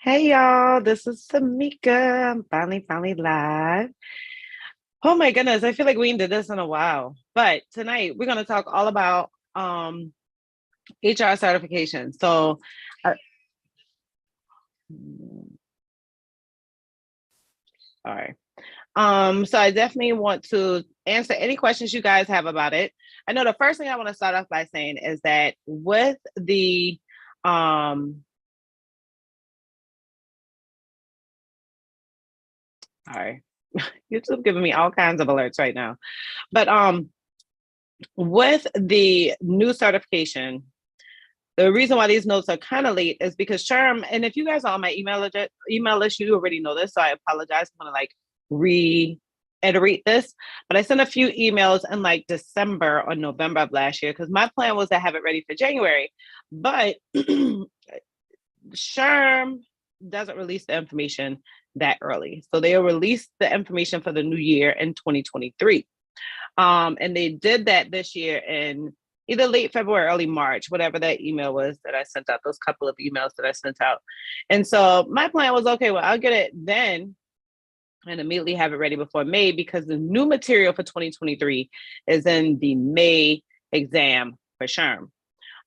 Hey y'all, this is Samika. I'm finally live. Oh my goodness, I feel like we ain't did this in a while. But tonight we're gonna talk all about HR certification. Uh, sorry. So I definitely want to answer any questions you guys have about it. I know the first thing I want to start off by saying is that with the sorry, YouTube giving me all kinds of alerts right now. But with the new certification, the reason why these notes are kind of late is because SHRM, and if you guys are on my email list, you already know this, so I apologize. I'm gonna like reiterate this, but I sent a few emails in like December or November of last year because my plan was to have it ready for January, but SHRM doesn't release the information that early, so they'll release the information for the new year in 2023. And they did that this year in either late February, early March, whatever that email was that I sent out, those couple of emails that I sent out. And so my plan was, okay, well, I'll get it then and immediately have it ready before May because the new material for 2023 is in the May exam for SHRM.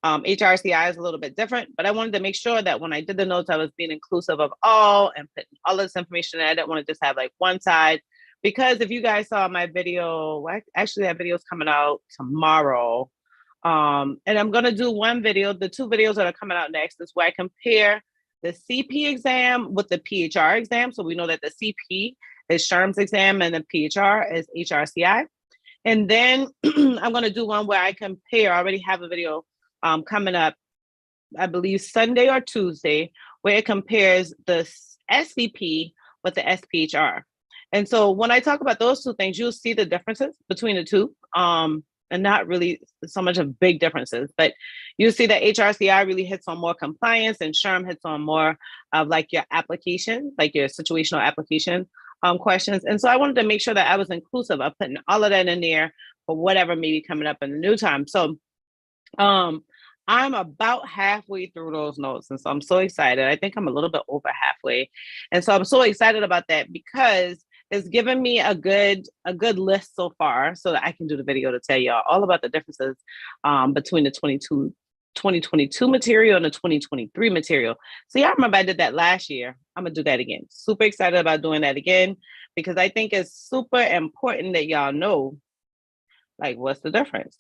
HRCI is a little bit different, but I wanted to make sure that when I did the notes, I was being inclusive of all and putting all this information in. I didn't want to just have like one side because if you guys saw my video, actually that video is coming out tomorrow. And I'm going to do one video. The two videos that are coming out next is where I compare the CP exam with the PHR exam. So we know that the CP is SHRM's exam and the PHR is HRCI. And then I'm going to do one where I compare, I already have a video coming up, I believe Sunday or Tuesday, where it compares the SVP with the SPHR. And so when I talk about those two things, you'll see the differences between the two, and not really so much of big differences, but you see that HRCI really hits on more compliance and SHRM hits on more of like your application, like your situational application questions. And so I wanted to make sure that I was inclusive of putting all of that in there for whatever may be coming up in the new time. So I'm about halfway through those notes. And so I'm so excited. I think I'm a little bit over halfway. And so I'm so excited about that because it's given me a good list so far so that I can do the video to tell y'all all about the differences between the 2022 material and the 2023 material. So y'all remember I did that last year. I'm gonna do that again. Super excited about doing that again because I think it's super important that y'all know like what's the difference.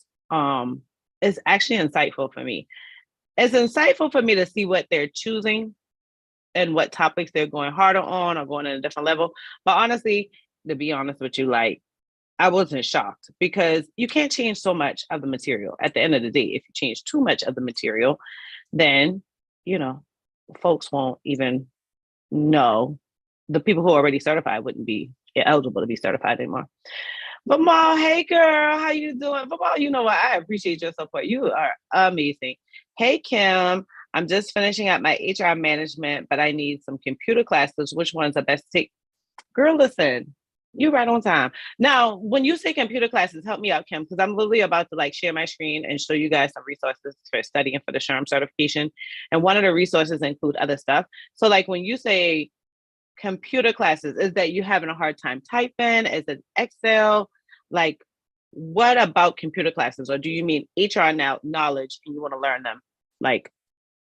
It's actually insightful for me. It's insightful for me to see what they're choosing and what topics they're going harder on or going at a different level. But honestly, to be honest with you, like I wasn't shocked because you can't change so much of the material. At the end of the day, if you change too much of the material, then you know, folks won't even know. The people who are already certified wouldn't be eligible to be certified anymore. But Ma, hey girl, how you doing? But Ma, you know what? I appreciate your support. You are amazing. Hey Kim, I'm just finishing up my HR management, but I need some computer classes. Which ones are best to take? Girl, listen, you right on time. Now, when you say computer classes, help me out, Kim, because I'm literally about to like share my screen and show you guys some resources for studying for the SHRM certification. And one of the resources include other stuff. So like when you say computer classes, is that you having a hard time typing? Is it Excel? Like, what about computer classes? Or do you mean HR knowledge and you want to learn them like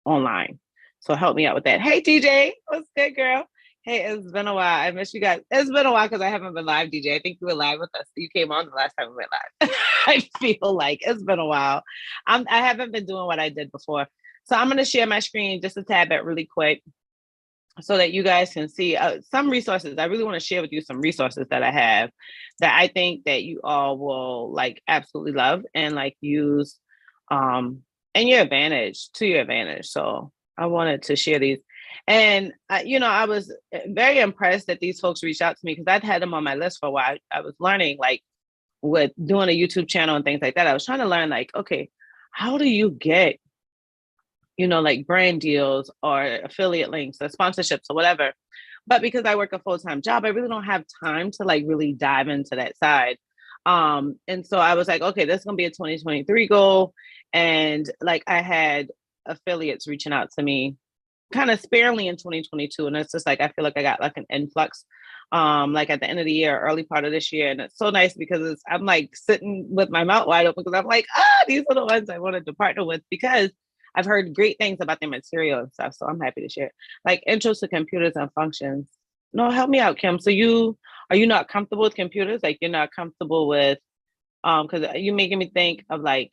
online? So help me out with that. Hey, DJ, what's good, girl? Hey, it's been a while. I miss you guys. It's been a while because I haven't been live, DJ. I think you were live with us. You came on the last time we went live. I feel like it's been a while. I haven't been doing what I did before. So I'm going to share my screen just a tad bit really quick so that you guys can see some resources. I really want to share with you some resources that I have that I think that you all will like absolutely love and like use and your advantage to your advantage. So I wanted to share these. And, I was very impressed that these folks reached out to me because I'd had them on my list for a while. I was learning like with doing a YouTube channel and things like that. I was trying to learn like, okay, how do you get like brand deals or affiliate links or sponsorships or whatever. But because I work a full-time job, I really don't have time to like really dive into that side. And so I was like, okay, this is gonna be a 2023 goal. And like I had affiliates reaching out to me kind of sparingly in 2022. And it's just like, I feel like I got like an influx, like at the end of the year, early part of this year. And it's so nice because I'm like sitting with my mouth wide open because I'm like, these are the ones I wanted to partner with because I've heard great things about their material and stuff. So I'm happy to share. Like intro to computers and functions. No, help me out, Kim. So are you not comfortable with computers? Like you're not comfortable with, because you're making me think of like,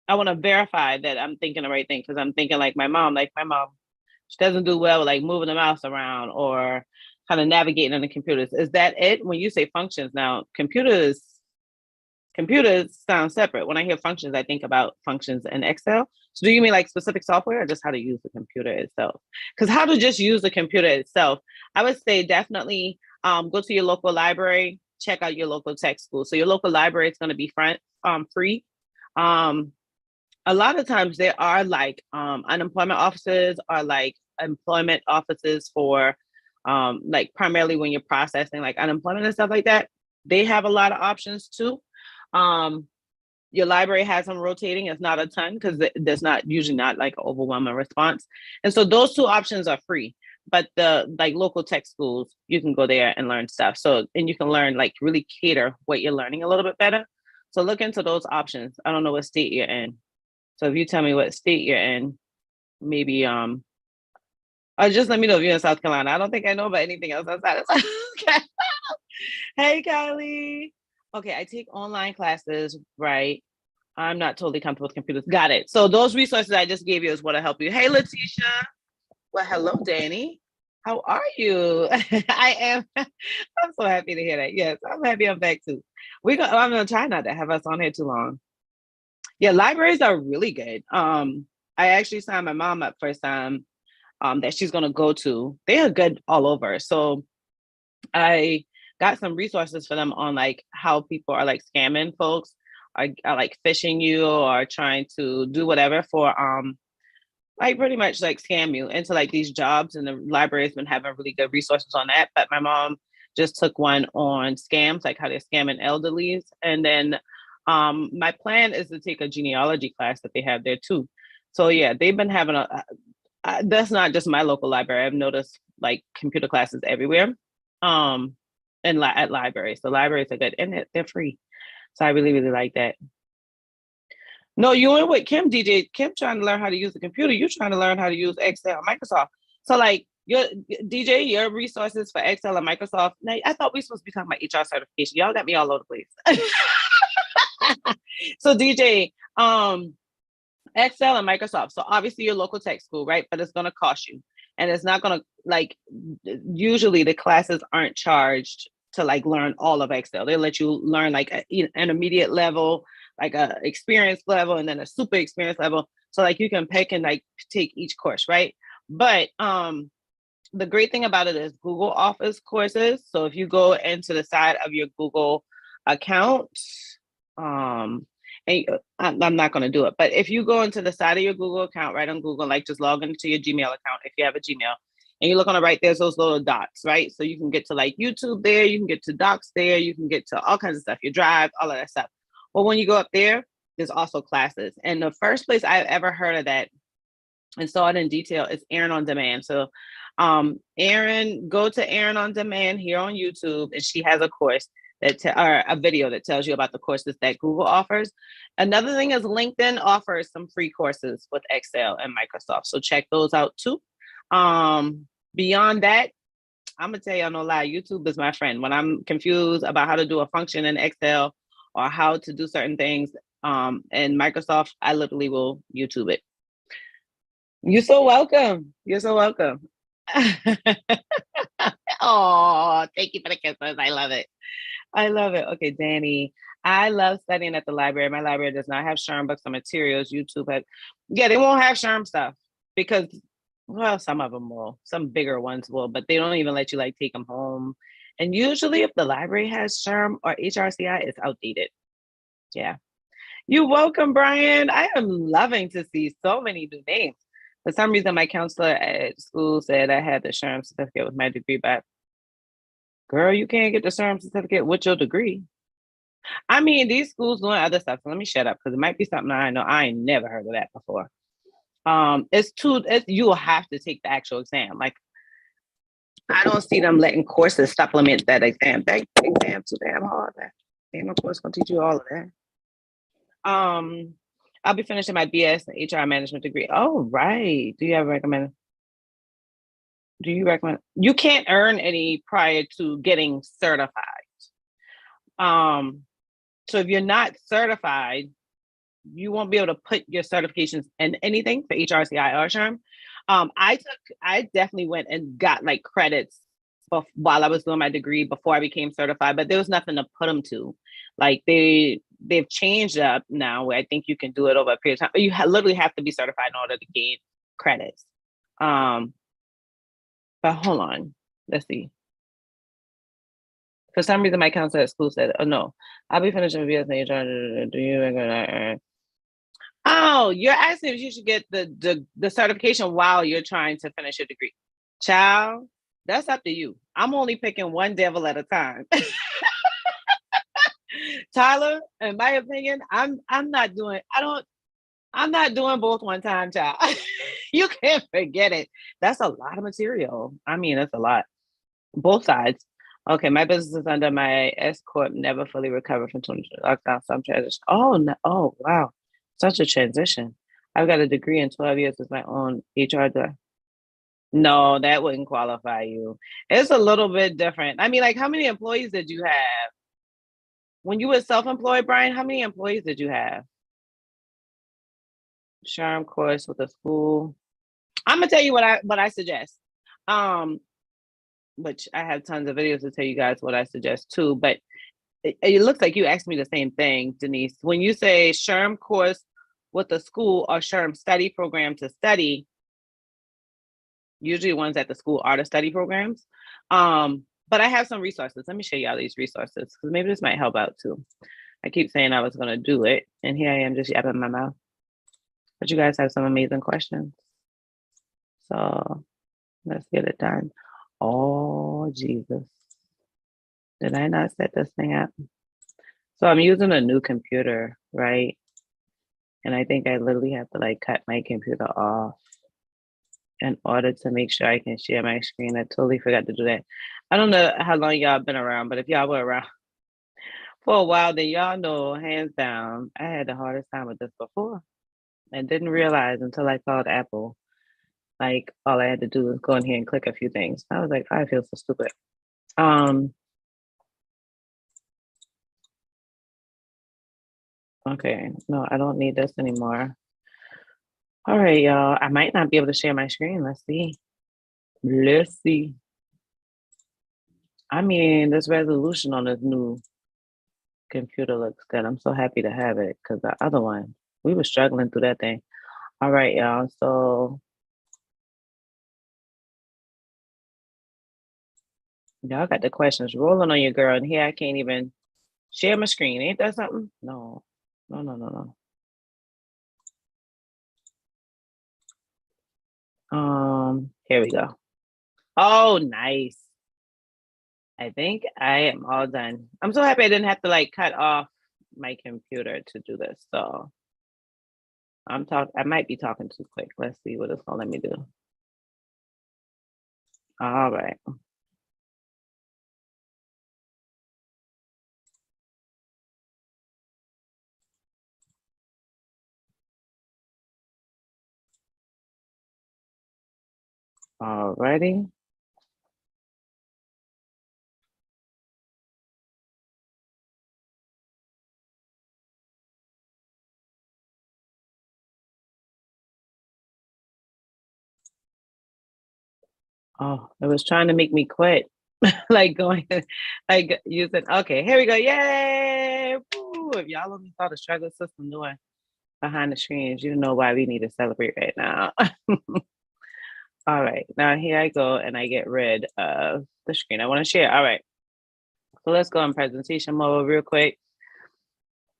I want to verify that I'm thinking the right thing because I'm thinking like my mom, she doesn't do well with like moving the mouse around or kind of navigating on the computers. Is that it? When you say functions now, computers sound separate. When I hear functions, I think about functions in Excel. So do you mean like specific software or just how to use the computer itself? Because how to just use the computer itself, I would say definitely go to your local library, check out your local tech school. So your local library is going to be free. A lot of times there are like unemployment offices or like employment offices for like primarily when you're processing like unemployment and stuff like that. They have a lot of options too. Your library has them rotating. It's not a ton because there's usually not like an overwhelming response. And so those two options are free. But the like local tech schools, you can go there and learn stuff. So, and you can learn like really cater what you're learning a little bit better. So look into those options. I don't know what state you're in. So if you tell me what state you're in, maybe or just let me know if you're in South Carolina. I don't think I know about anything else outside of South Carolina. Hey, Kylie. Okay, I take online classes, right? I'm not totally comfortable with computers. Got it. So those resources I just gave you is what'll help you. Hey, Letitia. Well, hello, Danny. How are you? I am. I'm so happy to hear that. Yes, I'm happy I'm back too. I'm gonna try not to have us on here too long. Yeah, libraries are really good. I actually signed my mom up for some that she's gonna go to. They are good all over. So I got some resources for them on like how people are like scamming folks, are like phishing you or trying to do whatever for like pretty much like scam you into like these jobs. And the library has been having really good resources on that. But my mom just took one on scams, like how they're scamming elderlies. And then my plan is to take a genealogy class that they have there too. So yeah, they've been having that's not just my local library. I've noticed like computer classes everywhere and at libraries. So libraries are good and they're free. So I really, really like that. No, you ain't with Kim, DJ. Kim trying to learn how to use the computer. You're trying to learn how to use Excel, Microsoft. So like your your resources for Excel and Microsoft. Now, I thought we were supposed to be talking about HR certification. Y'all got me all over the place. So DJ, Excel and Microsoft. So obviously your local tech school, right? But it's going to cost you. And it's not going to like, usually the classes aren't charged to like learn all of Excel. They let you learn like an intermediate level, like a experience level, and then a super experience level. So like you can pick and like take each course, right? But the great thing about it is Google Office courses. So if you go into the side of your Google account, and I'm not going to do it, but if you go into the side of your Google account, right on Google, like just log into your Gmail account if you have a Gmail, and you look on the right, there's those little dots, right? So you can get to like YouTube there, you can get to docs there, you can get to all kinds of stuff, your drive, all of that stuff. Well, when you go up there, there's also classes. And the first place I've ever heard of that and saw it in detail is Erin on Demand. So Erin, go to Erin on Demand here on YouTube, and she has a course or a video that tells you about the courses that Google offers. Another thing is LinkedIn offers some free courses with Excel and Microsoft. So check those out too. Beyond that, I'm gonna tell you, no lie, YouTube is my friend. When I'm confused about how to do a function in Excel or how to do certain things in Microsoft, I literally will YouTube it. You're so welcome. You're so welcome. Oh, thank you for the kisses. I love it. I love it. Okay, Danny. I love studying at the library. My library does not have SHRM books or materials. YouTube has, yeah, they won't have SHRM stuff because, well, some of them will. Some bigger ones will, but they don't even let you like take them home. And usually if the library has SHRM or HRCI, it's outdated. Yeah. You're welcome, Brian. I am loving to see so many new names. For some reason, my counselor at school said I had the SHRM certificate with my degree, but girl, you can't get the SHRM certificate with your degree. I mean, these schools doing other stuff. So let me shut up because it might be something I know. I ain't never heard of that before. You will have to take the actual exam. Like, I don't see them letting courses supplement that exam. That exam too damn hard. That damn course gonna teach you all of that. I'll be finishing my BS in HR management degree. Oh, right. Do you recommend? You can't earn any prior to getting certified. So if you're not certified, you won't be able to put your certifications in anything for HRCI or SHRM. I definitely went and got like credits while I was doing my degree before I became certified, but there was nothing to put them to. Like they've changed up now where I think you can do it over a period of time, but you literally have to be certified in order to gain credits. But hold on, let's see. For some reason, my counselor at school said, "Oh no, I'll be finishing with BS. Do you recommend?" Oh, you're asking if you should get the certification while you're trying to finish your degree. Child, that's up to you. I'm only picking one devil at a time. Tyler, in my opinion, I'm not doing both one time, child. You can't forget it. That's a lot of material. I mean, that's a lot. Both sides. Okay, my business is under my S corp. Never fully recovered from 2020 lockdown. So I'm transition. Oh no! Oh wow, such a transition. I've got a degree in 12 years with my own HR. No, that wouldn't qualify you. It's a little bit different. I mean, like, how many employees did you have when you were self-employed, Brian? How many employees did you have? SHRM course with a school. I'm gonna tell you what I suggest. Which I have tons of videos to tell you guys what I suggest too, but it looks like you asked me the same thing, Denise. When you say SHRM course with a school or SHRM study program to study, usually ones at the school are the study programs. But I have some resources. Let me show y'all these resources because maybe this might help out too. I keep saying I was gonna do it, and here I am just yapping my mouth. But you guys have some amazing questions. So let's get it done. Oh, Jesus. Did I not set this thing up? So I'm using a new computer, right? And I think I literally have to like cut my computer off in order to make sure I can share my screen. I totally forgot to do that. I don't know how long y'all been around, but if y'all were around for a while, then y'all know, hands down, I had the hardest time with this before and didn't realize until I called Apple. Like all I had to do was go in here and click a few things. I was like, I feel so stupid. Okay, no, I don't need this anymore. All right, y'all. I might not be able to share my screen. Let's see. Let's see. I mean, this resolution on this new computer looks good. I'm so happy to have it because the other one, we were struggling through that thing. All right, y'all. So y'all got the questions rolling on your girl, and here I can't even share my screen. Ain't that something? No. Here we go. Oh, nice. I think I am all done. I'm so happy I didn't have to like cut off my computer to do this. So I might be talking too quick. Let's see what it's gonna let me do. All right. All righty. Oh, it was trying to make me quit. Like going, like using, okay, here we go. Yay! Woo. If y'all only saw the struggle system doing behind the screens, you know why we need to celebrate right now. All right, now here I go and I get rid of the screen I want to share. All right, so let's go in presentation mode real quick.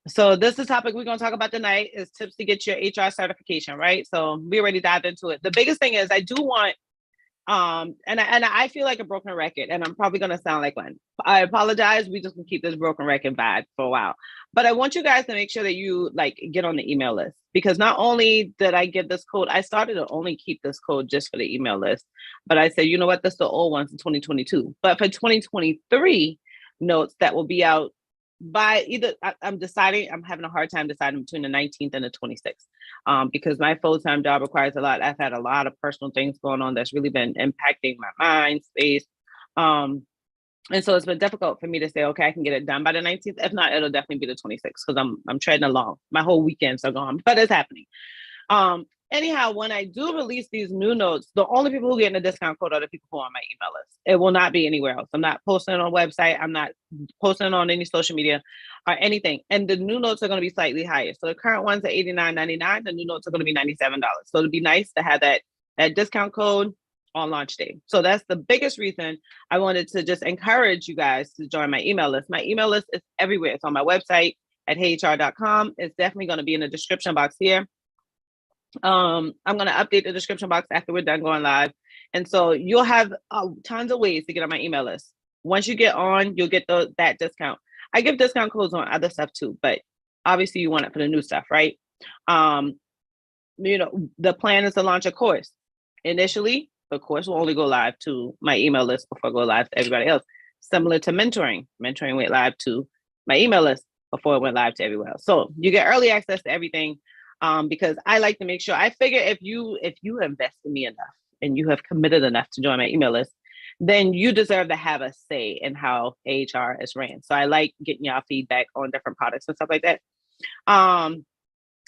So this is the topic we're going to talk about tonight is tips to get your HR certification, right? So we already dived into it. The biggest thing is I do want And I feel like a broken record, and I'm probably going to sound like one. I apologize. We just can keep this broken record vibe for a while. But I want you guys to make sure that you like get on the email list, because not only did I give this code, I started to only keep this code just for the email list. But I said, you know what, that's the old ones in 2022. But for 2023 notes that will be out by either, I'm having a hard time deciding between the 19th and the 26th, because my full-time job requires a lot. I've had a lot of personal things going on that's really been impacting my mind space. And so it's been difficult for me to say, okay, I can get it done by the 19th. If not, it'll definitely be the 26th, because I'm treading along. My whole weekends are gone, but it's happening. Anyhow, when I do release these new notes, the only people who get a discount code are the people who are on my email list. It will not be anywhere else. I'm not posting it on a website. I'm not posting on any social media or anything. And the new notes are going to be slightly higher. So the current ones are $89.99. The new notes are going to be $97. So it'd be nice to have that discount code on launch day. So that's the biggest reason I wanted to just encourage you guys to join my email list. My email list is everywhere. It's on my website at heyyhr.com. It's definitely going to be in the description box here. I'm going to update the description box after we're done going live. And so you'll have tons of ways to get on my email list. Once you get on, you'll get that discount. I give discount codes on other stuff too, but obviously you want it for the new stuff, right? The plan is to launch a course. Initially, the course will only go live to my email list before it go live to everybody else. Similar to mentoring. Mentoring went live to my email list before it went live to everywhere else. So you get early access to everything. Because I like to make sure, I figure if you invest in me enough and you have committed enough to join my email list, then you deserve to have a say in how HR is ran. So I like getting y'all feedback on different products and stuff like that. And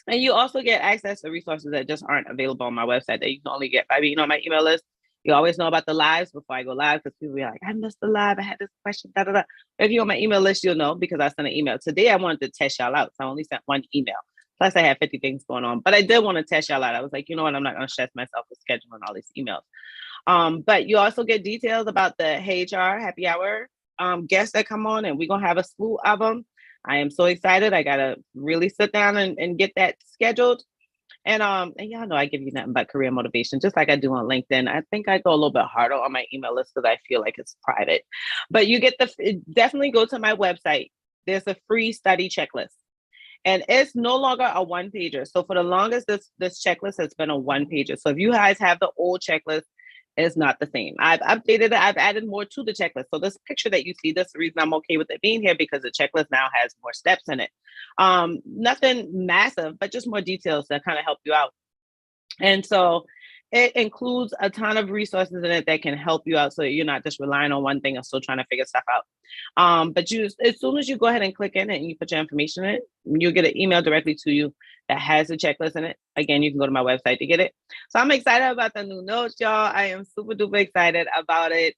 you also get access to resources that just aren't available on my website that you can only get by being on my email list. You always know about the lives before I go live, because people be like, I missed the live. I had this question, da, da, da. If you're on my email list, you'll know, because I sent an email. Today, I wanted to test y'all out. So I only sent one email. Plus, I had 50 things going on, but I did want to test y'all out. I was like, you know what? I'm not going to stress myself with scheduling all these emails. But you also get details about the Heyyy HR Happy Hour guests that come on, and we're going to have a slew of them. I am so excited. I got to really sit down and get that scheduled. And y'all know I give you nothing but career motivation, just like I do on LinkedIn. I think I go a little bit harder on my email list because I feel like it's private. But you get definitely go to my website. There's a free study checklist. And it's no longer a one-pager. So for the longest, this checklist has been a one-pager. So if you guys have the old checklist, it's not the same. I've updated it. I've added more to the checklist. So this picture that you see, that's the reason I'm okay with it being here, because the checklist now has more steps in it. Nothing massive, but just more details that kind of help you out. And so it includes a ton of resources in it that can help you out, so you're not just relying on one thing and still trying to figure stuff out. But as soon as you go ahead and click in it and you put your information in it, you'll get an email directly to you that has the checklist in it. Again, you can go to my website to get it. So I'm excited about the new notes, y'all. I am super duper excited about it,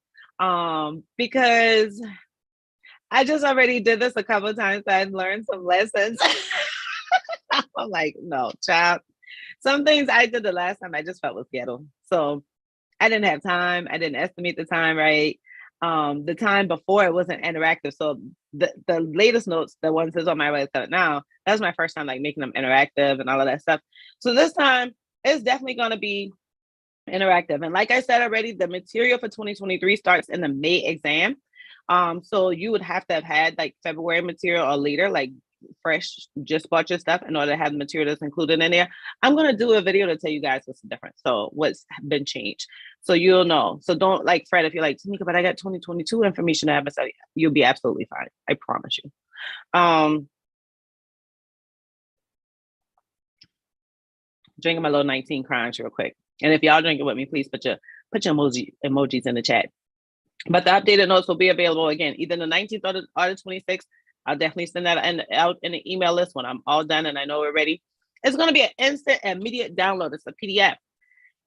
because I just already did this a couple of times. So I've learned some lessons. I'm like, no, child. Some things I did the last time I just felt was ghetto. So I didn't have time. I didn't estimate the time right. The time before, it wasn't interactive. So the latest notes, the ones that's on my website now, that's my first time like making them interactive and all of that stuff. So this time it's definitely going to be interactive. And like I said already, the material for 2023 starts in the May exam. So you would have to have had like February material or later, like fresh, just bought your stuff in order to have the material that's included in there. I'm going to do a video to tell you guys what's different. So what's been changed. So you'll know. So don't like fret if you're like, Tamika, but I got 2022 information to have. You'll be absolutely fine. I promise you. Drinking my little 19 crunch real quick. And if y'all drinking with me, please put your emojis in the chat. But the updated notes will be available again, either the 19th or the 26th. I'll definitely send that out in the email list when I'm all done and I know we're ready. It's going to be an instant, immediate download. It's a PDF.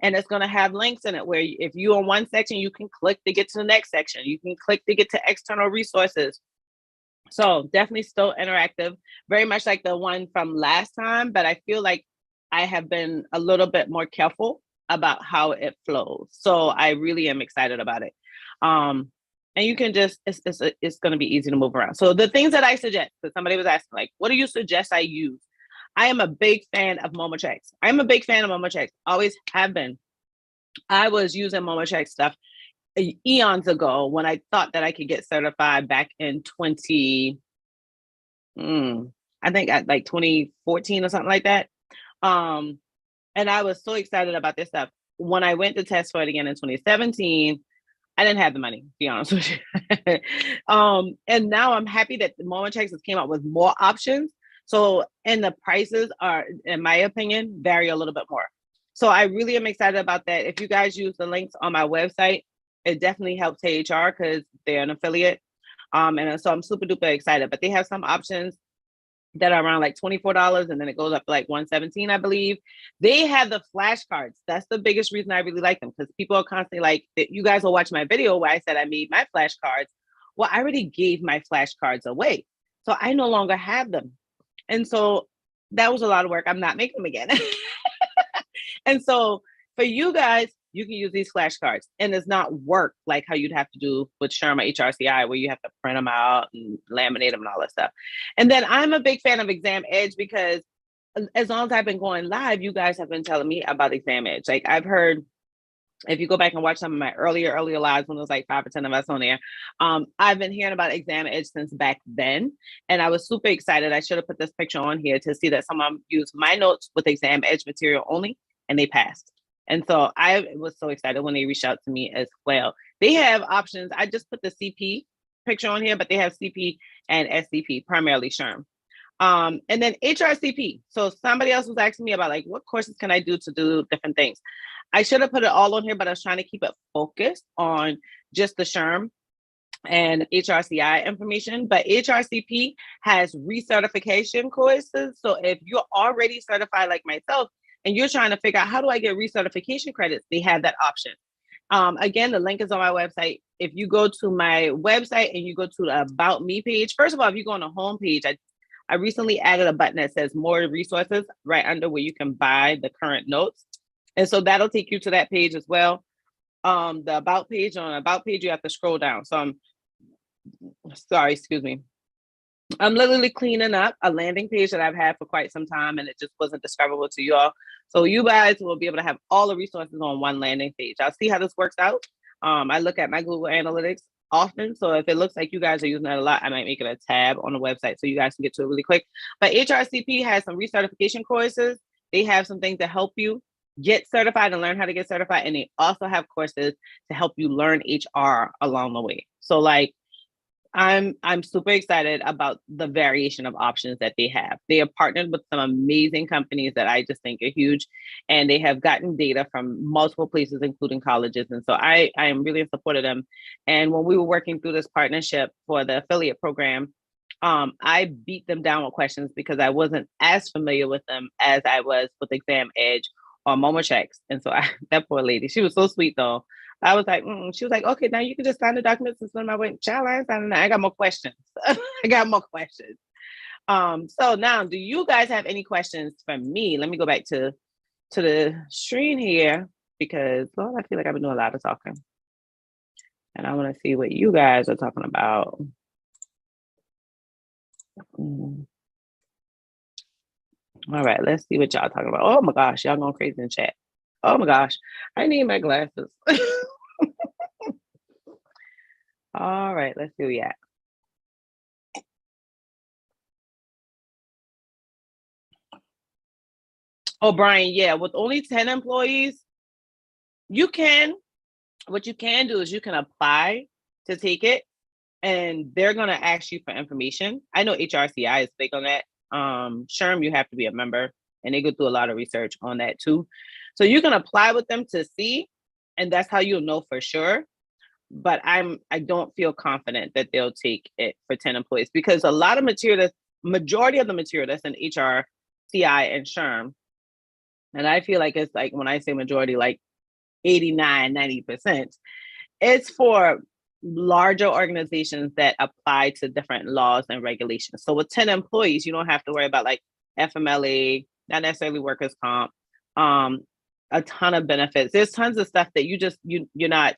And it's going to have links in it where if you're on one section, you can click to get to the next section. You can click to get to external resources. So definitely still interactive, very much like the one from last time. But I feel like I have been a little bit more careful about how it flows. So I really am excited about it. And you can just, it's going to be easy to move around. So the things that I suggest, because somebody was asking, like, what do you suggest I use? I am a big fan of Momo checks. I'm a big fan of Momo checks. Always have been. I was using MomoCheck stuff eons ago when I thought that I could get certified back in I think at like 2014 or something like that. And I was so excited about this stuff. When I went to test for it again in 2017, I didn't have the money, to be honest with you. And now I'm happy that the MomoCheck has came out with more options. So, and the prices are, in my opinion, vary a little bit more. So I really am excited about that. If you guys use the links on my website, it definitely helps HR because they're an affiliate. And so I'm super duper excited, but they have some options that are around like $24 and then it goes up to like $117, I believe. They have the flashcards. That's the biggest reason I really like them, because people are constantly like, you guys will watch my video where I said I made my flashcards. Well, I already gave my flashcards away, so I no longer have them. And so that was a lot of work. I'm not making them again. And so for you guys, you can use these flashcards, and it's not work like how you'd have to do with SHRM HRCI, where you have to print them out and laminate them and all that stuff. And then I'm a big fan of Exam Edge because as long as I've been going live, you guys have been telling me about Exam Edge. Like I've heard, if you go back and watch some of my earlier lives when it was like 5 or 10 of us on there, I've been hearing about Exam Edge since back then. And I was super excited. I should have put this picture on here to see that someone used my notes with Exam Edge material only, and they passed. And so I was so excited when they reached out to me as well. They have options. I just put the CP picture on here, but they have CP and SCP, primarily SHRM. And then HRCP. So somebody else was asking me about like, what courses can I do to do different things? I should have put it all on here, but I was trying to keep it focused on just the SHRM and HRCI information. But HRCP has recertification courses. So if you're already certified like myself, and you're trying to figure out how do I get recertification credits, they have that option. Again, the link is on my website. If you go to my website and you go to the About Me page, first of all, if you go on the home page, I recently added a button that says more resources right under where you can buy the current notes. And so that'll take you to that page as well. The About page, on About page, you have to scroll down. So I'm literally cleaning up a landing page that I've had for quite some time, and it just wasn't discoverable to you all. So you guys will be able to have all the resources on one landing page. I'll see how this works out. I look at my Google Analytics often. So if it looks like you guys are using that a lot, I might make it a tab on the website so you guys can get to it really quick. But HRCP has some recertification courses. They have some things to help you get certified and learn how to get certified. And they also have courses to help you learn HR along the way. So like, I'm super excited about the variation of options that they have. They have partnered with some amazing companies that I just think are huge, and they have gotten data from multiple places, including colleges. And so I am really in support of them. And when we were working through this partnership for the affiliate program, I beat them down with questions because I wasn't as familiar with them as I was with Exam Edge or MomoChecks. And so that poor lady, she was so sweet though. I was like, she was like, okay, now you can just sign the documents and send my way. Child, I got more questions. I got more questions. So now, do you guys have any questions for me? Let me go back to the screen here because, well, I feel like I've been doing a lot of talking. And I want to see what you guys are talking about. All right, let's see what y'all talking about. Oh my gosh, y'all going crazy in chat. Oh my gosh, I need my glasses. All right, let's see where we at. Oh, Brian, yeah, with only 10 employees, what you can do is you can apply to take it, and they're going to ask you for information. I know HRCI is big on that. SHRM, you have to be a member, and they go through a lot of research on that too. So you can apply with them to see, and that's how you'll know for sure. But I don't feel confident that they'll take it for 10 employees because a lot of material, majority of the material that's in HRCI and SHRM, and I feel like it's like, when I say majority, like 89, 90%, it's for larger organizations that apply to different laws and regulations. So with 10 employees, you don't have to worry about like FMLA, not necessarily workers' comp, a ton of benefits. There's tons of stuff that you're not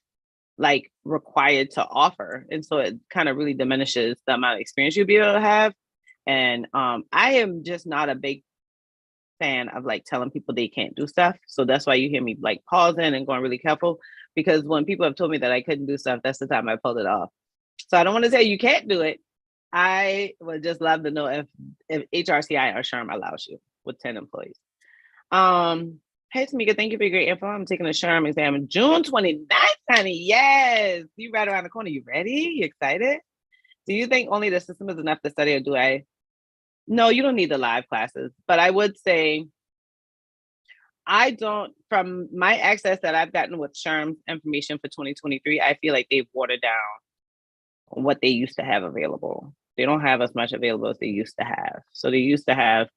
like required to offer. And so it kind of really diminishes the amount of experience you'll be able to have. And I am just not a big fan of like telling people they can't do stuff. So that's why you hear me like pausing and going really careful, because when people have told me that I couldn't do stuff, that's the time I pulled it off. So I don't want to say you can't do it. I would just love to know if HRCI or SHRM allows you with 10 employees. Hey, Tamika, thank you for your great info. I'm taking a SHRM exam on June 29th, honey. Yes, you right around the corner. You ready? You excited? Do you think only the system is enough to study, or do I? No, you don't need the live classes, but I would say I don't, from my access that I've gotten with SHRM's information for 2023, I feel like they've watered down what they used to have available. They don't have as much available as they used to have. So they used to have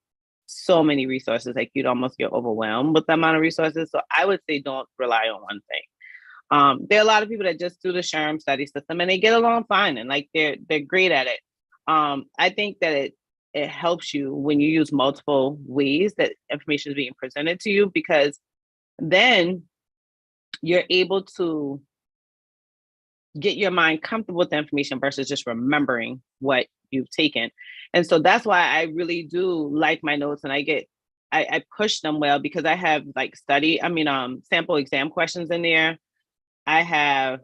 so many resources, like you'd almost get overwhelmed with the amount of resources. So I would say don't rely on one thing. There are a lot of people that just do the SHRM study system and they get along fine, and like they're great at it. I think that it helps you when you use multiple ways that information is being presented to you, because then you're able to get your mind comfortable with the information versus just remembering what you've taken. And so that's why I really do like my notes, and I push them well, because I have like sample exam questions in there. I have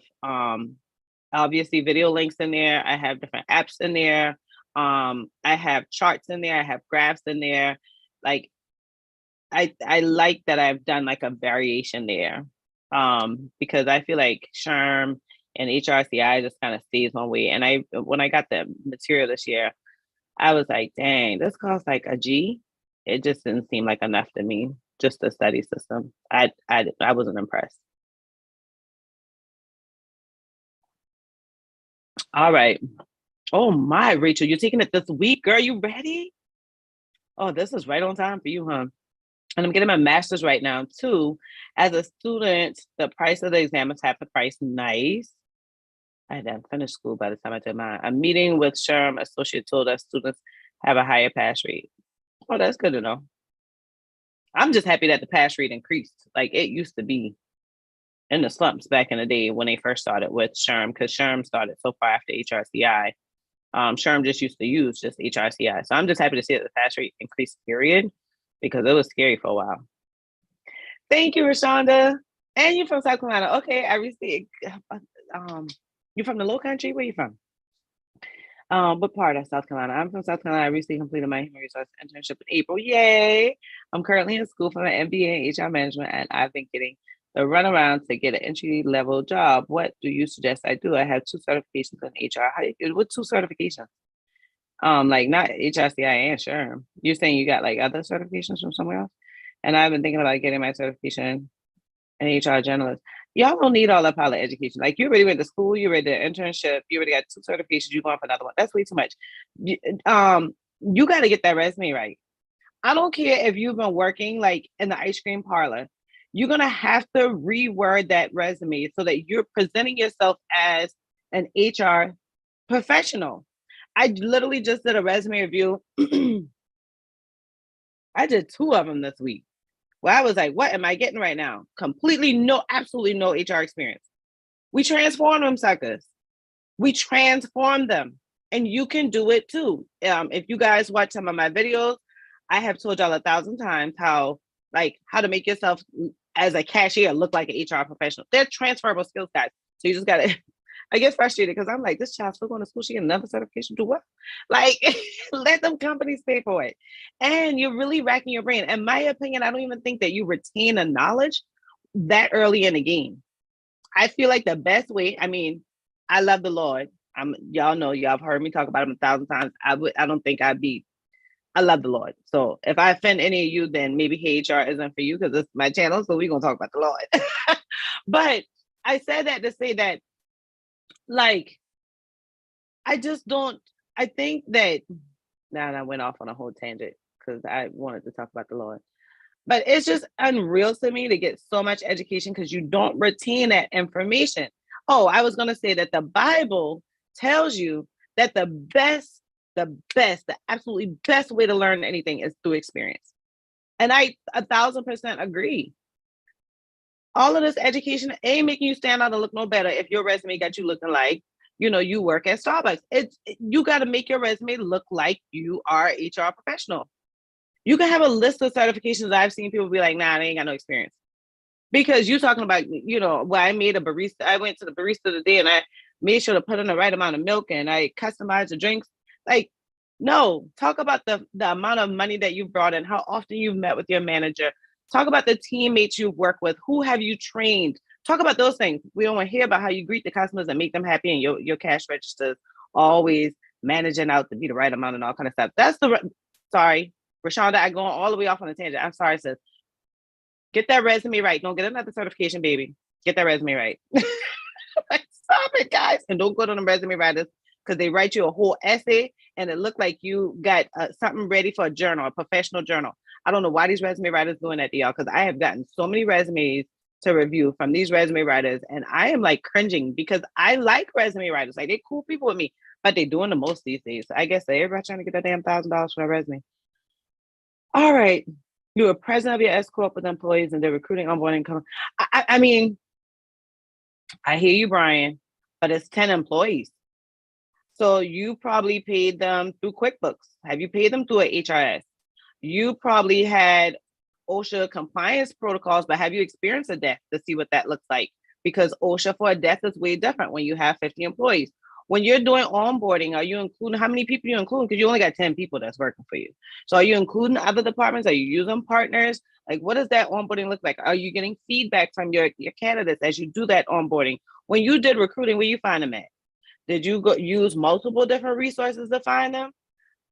obviously video links in there. I have different apps in there. I have charts in there. I have graphs in there. Like I like that I've done like a variation there, because I feel like SHRM and HRCI just kind of stays one way. And when I got the material this year, I was like, dang, this costs like a G. It just didn't seem like enough to me, just the study system. I wasn't impressed. All right. Oh my, Rachel, you're taking it this week, girl. You ready? Oh, this is right on time for you, huh? And I'm getting my master's right now too. As a student, the price of the exam is half the price. Nice. I hadn't finished school by the time I did mine. A meeting with SHRM associate told us students have a higher pass rate. Oh, that's good to know. I'm just happy that the pass rate increased. Like it used to be in the slumps back in the day when they first started with SHRM, because SHRM started so far after HRCI. SHRM just used to use just HRCI. So I'm just happy to see that the pass rate increased, period, because it was scary for a while. Thank you, Rashonda. And you're from South Carolina. Okay, I received. You're from the Low Country? Where you from? What part of South Carolina? I'm from South Carolina. I recently completed my human resource internship in April. Yay! I'm currently in school for my MBA in HR management, and I've been getting the runaround to get an entry-level job. What do you suggest I do? I have 2 certifications in HR. What 2 certifications? Like not HRCI and SHRM. You're saying you got like other certifications from somewhere else? And I've been thinking about getting my certification in HR Generalist. Y'all don't need all that pilot education. Like you already went to school, you already did an internship, you already got 2 certifications, you're going for another one. That's way too much. You got to get that resume right. I don't care if you've been working like in the ice cream parlor. You're going to have to reword that resume so that you're presenting yourself as an HR professional. I literally just did a resume review. I did 2 of them this week. Well, I was like, what am I getting right now? Absolutely no HR experience. We transform them suckers. We transform them. And you can do it too. If you guys watch some of my videos, I have told y'all 1,000 times how to make yourself as a cashier look like an HR professional. They're transferable skills, guys. So you just got to, I get frustrated because I'm like, this child's still going to school. She get another certification. Do what? Like, let them companies pay for it. And you're really racking your brain. In my opinion, I don't even think that you retain a knowledge that early in the game. I feel like the best way, I love the Lord. Y'all know, y'all have heard me talk about him 1,000 times. I don't think I love the Lord. So if I offend any of you, then maybe Heyyy HR isn't for you, because it's my channel. So we're going to talk about the Lord. But I said that to say that, like, I think that, now I went off on a whole tangent because I wanted to talk about the Lord. But it's just unreal to me to get so much education because you don't retain that information. Oh, I was going to say that the Bible tells you that the absolutely best way to learn anything is through experience. And I 1,000% agree. All of this education ain't making you stand out and look no better if your resume got you looking like, you work at Starbucks. You got to make your resume look like you are an HR professional. You can have a list of certifications. I've seen people be like, nah, they ain't got no experience. Because you're talking about, you know, well, I made a barista. I went to the barista today and I made sure to put in the right amount of milk and I customized the drinks. Like, no, talk about the amount of money that you brought in, how often you've met with your manager. Talk about the teammates you work with. Who have you trained? Talk about those things. We don't want to hear about how you greet the customers and make them happy and your cash registers always managing out to be the right amount and all kind of stuff. That's sorry, Rashonda, I going all the way off on a tangent. I'm sorry, sis. Get that resume right. Don't get another certification, baby. Get that resume right. Like, stop it, guys. And don't go to the resume writers because they write you a whole essay and it looked like you got something ready for a journal, a professional journal. I don't know why these resume writers doing that to y'all, because I have gotten so many resumes to review from these resume writers and I am like cringing because I like resume writers. Like, they're cool people with me, but they're doing the most these days. I guess everybody trying to get that damn $1,000 for a resume. All right. You are president of your S Corp with employees and they're recruiting, onboarding. I mean, I hear you, Brian, but it's 10 employees. So you probably paid them through QuickBooks. Have you paid them through an HRS? You probably had OSHA compliance protocols, but have you experienced a death to see what that looks like? Because OSHA for a death is way different when you have 50 employees. When you're doing onboarding, are you including, how many people you include? Because you only got 10 people that's working for you. So are you including other departments? Are you using partners? Like, what does that onboarding look like? Are you getting feedback from your candidates as you do that onboarding? When you did recruiting, where you find them at? Did you go use multiple different resources to find them?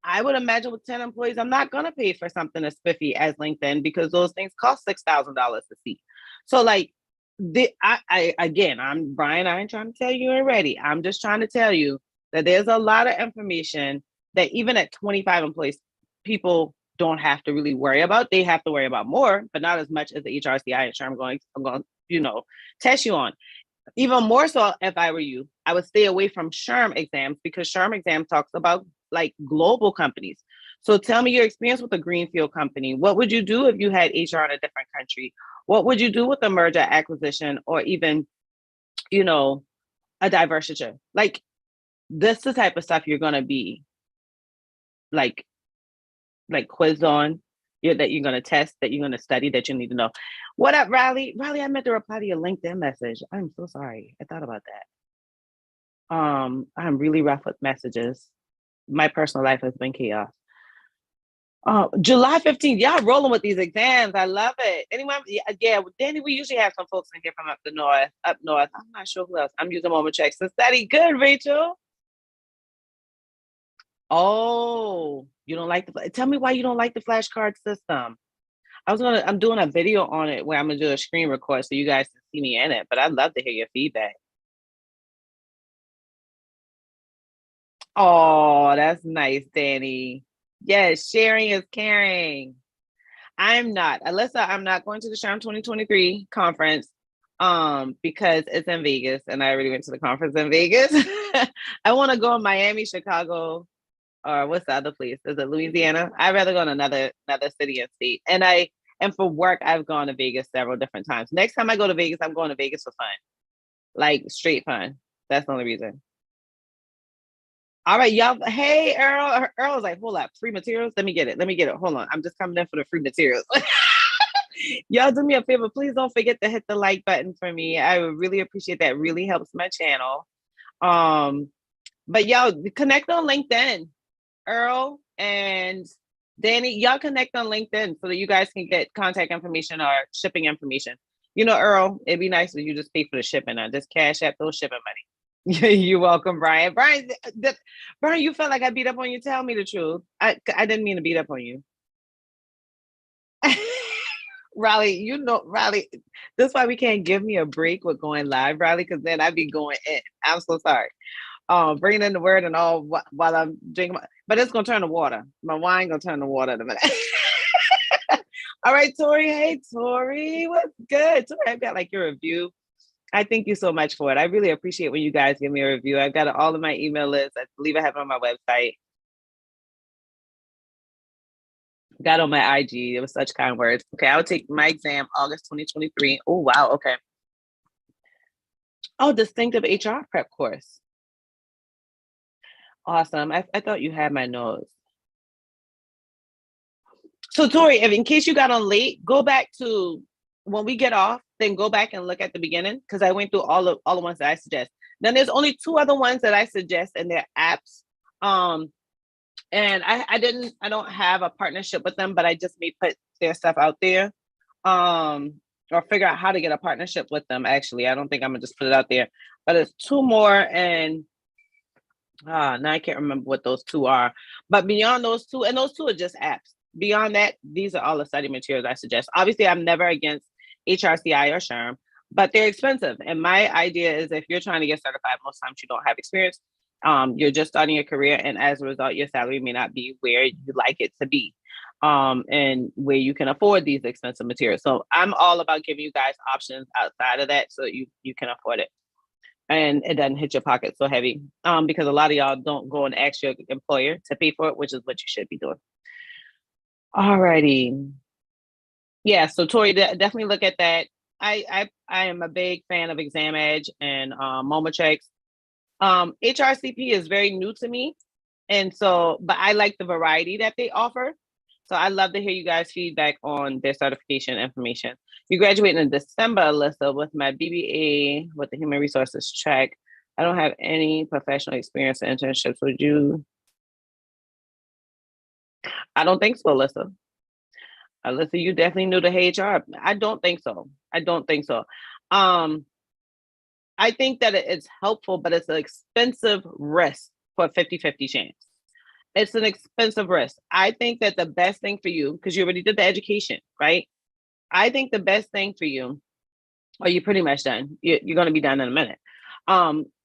I would imagine with 10 employees, I'm not going to pay for something as spiffy as LinkedIn because those things cost $6,000 to see. So like, again, I'm Brian, I ain't trying to tell you you're ready. I'm just trying to tell you that there's a lot of information that even at 25 employees, people don't have to really worry about. They have to worry about more, but not as much as the HRCI and SHRM I'm going to, test you on. Even more so, if I were you, I would stay away from SHRM exams because SHRM exam talks about like global companies. So tell me your experience with a greenfield company. What would you do if you had HR in a different country? What would you do with a merger acquisition or even, a divestiture? Like, this is the type of stuff you're going to be like quizzed on, that you're going to test, that you're going to study, that you need to know. What up, Riley? Riley, I meant to reply to your LinkedIn message. I'm so sorry. I thought about that. I'm really rough with messages. My personal life has been chaos. July 15th, y'all rolling with these exams. I love it. Anyone? Yeah, Danny, we usually have some folks in here from up north. I'm not sure who else. I'm using moment checks to study. Good, Rachel. Oh, you don't like tell me why you don't like the flashcard system. I'm doing a video on it where I'm gonna do a screen record so you guys can see me in it, but I'd love to hear your feedback. Oh, that's nice, Danny. Yes, sharing is caring. I'm not, Alyssa, I'm not going to the SHRM 2023 conference because it's in Vegas and I already went to the conference in Vegas. I want to go in Miami, Chicago, or what's the other place? Is it Louisiana? I'd rather go to another city and state. And for work, I've gone to Vegas several different times. Next time I go to Vegas, I'm going to Vegas for fun. Like, straight fun. That's the only reason. All right, y'all. Hey, Earl. Earl's like, hold up, free materials. Let me get it. Hold on. I'm just coming in for the free materials. Y'all do me a favor. Please don't forget to hit the like button for me. I would really appreciate that. It really helps my channel. But y'all connect on LinkedIn. Earl and Danny, y'all connect on LinkedIn so that you guys can get contact information or shipping information. Earl, it'd be nice if you just pay for the shipping and just cash out those shipping money. You're welcome, Brian. Brian, you felt like I beat up on you. Tell me the truth. I didn't mean to beat up on you. Riley, Riley, that's why we can't give me a break with going live, Riley, because then I'd be going in. I'm so sorry. Bringing in the word and all while I'm drinking, but it's gonna turn to water. My wine gonna turn to water in a minute. All right, Tori. Hey, Tori, what's good? Tori, I've got like your review. I thank you so much for it. I really appreciate when you guys give me a review. I've got it all in my email list. I believe I have it on my website. Got on my IG. It was such kind words. Okay, I'll take my exam August 2023. Oh, wow. Okay. Oh, distinctive HR prep course. Awesome. I thought you had my notes. So Tori, if in case you got on late, go back to when we get off, then go back and look at the beginning because I went through all the ones that I suggest. Then there's only two other ones that I suggest, and they're apps. And I don't have a partnership with them, but I just may put their stuff out there. Or figure out how to get a partnership with them. Actually, I don't think I'm gonna just put it out there, but it's two more, and now I can't remember what those two are. But beyond those two, and those two are just apps. Beyond that, these are all the study materials I suggest. Obviously, I'm never against HRCI or SHRM, but they're expensive. And my idea is if you're trying to get certified, most times you don't have experience. You're just starting your career, and as a result, your salary may not be where you like it to be. And where you can afford these expensive materials. So I'm all about giving you guys options outside of that so you can afford it. And it doesn't hit your pocket so heavy because a lot of y'all don't go and ask your employer to pay for it, which is what you should be doing. All righty. Yeah, so Tori, definitely look at that. I am a big fan of Exam Edge and MomoChex. HRCP is very new to me. And so, but I like the variety that they offer. So I love to hear you guys' feedback on their certification information. You graduated in December, Alyssa, with my BBA with the Human Resources track. I don't have any professional experience or internships. Would you? I don't think so, Alyssa. Alyssa, you definitely new to HR. I don't think so. I don't think so. I think that it's helpful, but it's an expensive risk for a 50-50 chance. It's an expensive risk. I think that the best thing for you, because you already did the education, right? I think the best thing for you, or you're pretty much done, you're going to be done in a minute,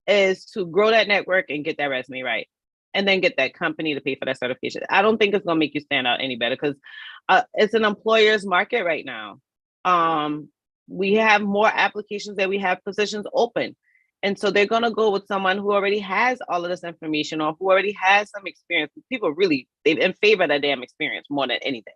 is to grow that network and get that resume right. And then get that company to pay for that certification. I don't think it's going to make you stand out any better because it's an employer's market right now. We have more applications than we have positions open. And so they're going to go with someone who already has all of this information or who already has some experience. People really, they're in favor of that damn experience more than anything.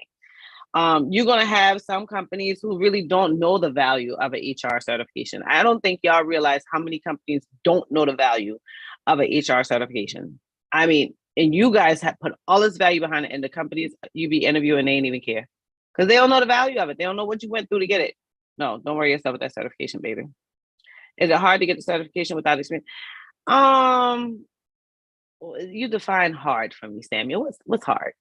You're going to have some companies who really don't know the value of an HR certification. I don't think y'all realize how many companies don't know the value of an HR certification. I mean, and you guys have put all this value behind it, and the companies you be interviewing, they ain't even care because they don't know the value of it. They don't know what you went through to get it. No, don't worry yourself with that certification, baby. Is it hard to get the certification without experience? You define hard for me, Samuel. What's hard?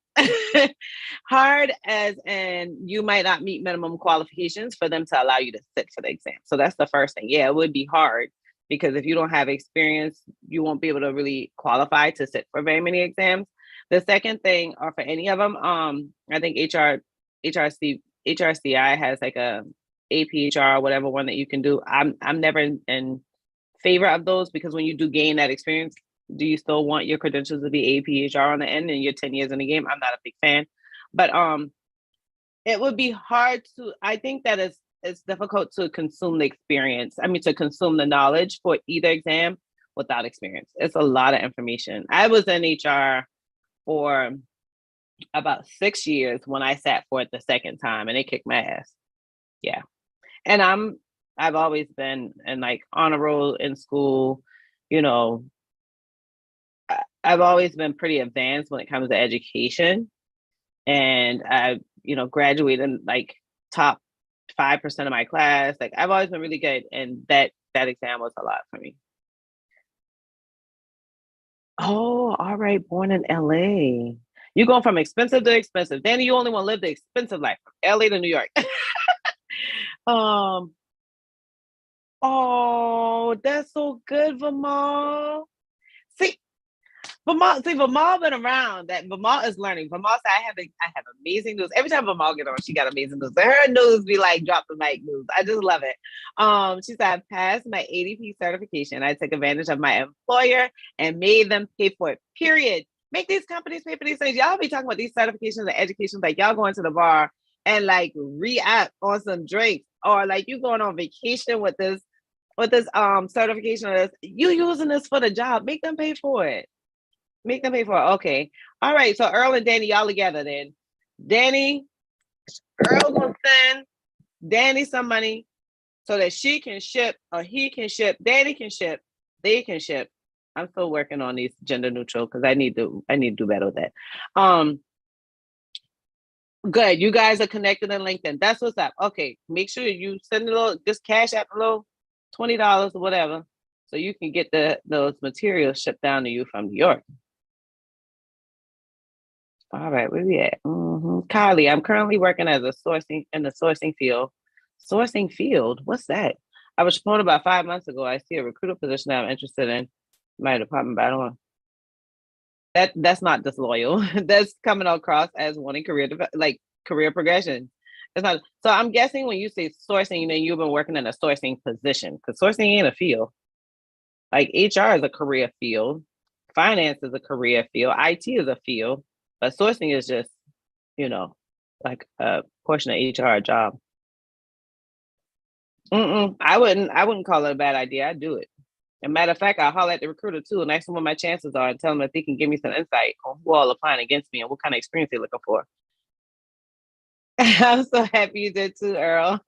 Hard as in you might not meet minimum qualifications for them to allow you to sit for the exam. So that's the first thing. Yeah, it would be hard because if you don't have experience, you won't be able to really qualify to sit for very many exams. The second thing, or for any of them, I think HRCI has like a APHR, whatever one that you can do. I'm never in favor of those because when you do gain that experience, do you still want your credentials to be APHR on the end and you're 10 years in the game? I'm not a big fan, but it would be hard to, I think that it's difficult to consume the experience. I mean, to consume the knowledge for either exam without experience. It's a lot of information. I was in HR for about 6 years when I sat for it the second time and it kicked my ass. Yeah. And I've always been in like honor roll in school, you know, I've always been pretty advanced when it comes to education. And I, graduated like top 5% of my class. Like I've always been really good. And that exam was a lot for me. Oh, all right. Born in LA. You're going from expensive to expensive. Danny, you only want to live the expensive life from LA to New York. Oh, that's so good, Vimal. Vimal been around. That Vimal is learning. Vimal said, I have amazing news. Every time Vimal get on, she got amazing news. But her news be like drop the mic news. I just love it. She said, I passed my ADP certification. I took advantage of my employer and made them pay for it. Period. Make these companies pay for these things. Y'all be talking about these certifications and educations like y'all going to the bar and like re-app on some drinks, or like you going on vacation with this certification, or this, you using this for the job. Make them pay for it. Make them pay for it. Okay. All right. So Earl and Danny, y'all together then. Danny, Earl will send Danny some money so that she can ship or he can ship. Danny can ship. They can ship. I'm still working on these gender neutral because I need to do better with that. Good. You guys are connected on LinkedIn. That's what's up. Okay. Make sure you send a little, just cash out a little $20 or whatever, so you can get those materials shipped down to you from New York. All right, where we at? Kylie, I'm currently working as a sourcing in the sourcing field. Sourcing field? What's that? I was promoted about 5 months ago. I see a recruiter position that I'm interested in my department, but I don't want that's not disloyal. That's coming across as wanting career progression. It's not. So I'm guessing when you say sourcing, then you've been working in a sourcing position, because sourcing ain't a field. Like HR is a career field, finance is a career field, IT is a field, but sourcing is just, you know, like a portion of HR job. I wouldn't call it a bad idea. I'd do it. As a matter of fact, I'll holler at the recruiter too and ask them what my chances are and tell them if they can give me some insight on who all applying against me and what kind of experience they're looking for. I'm so happy you did too, Earl.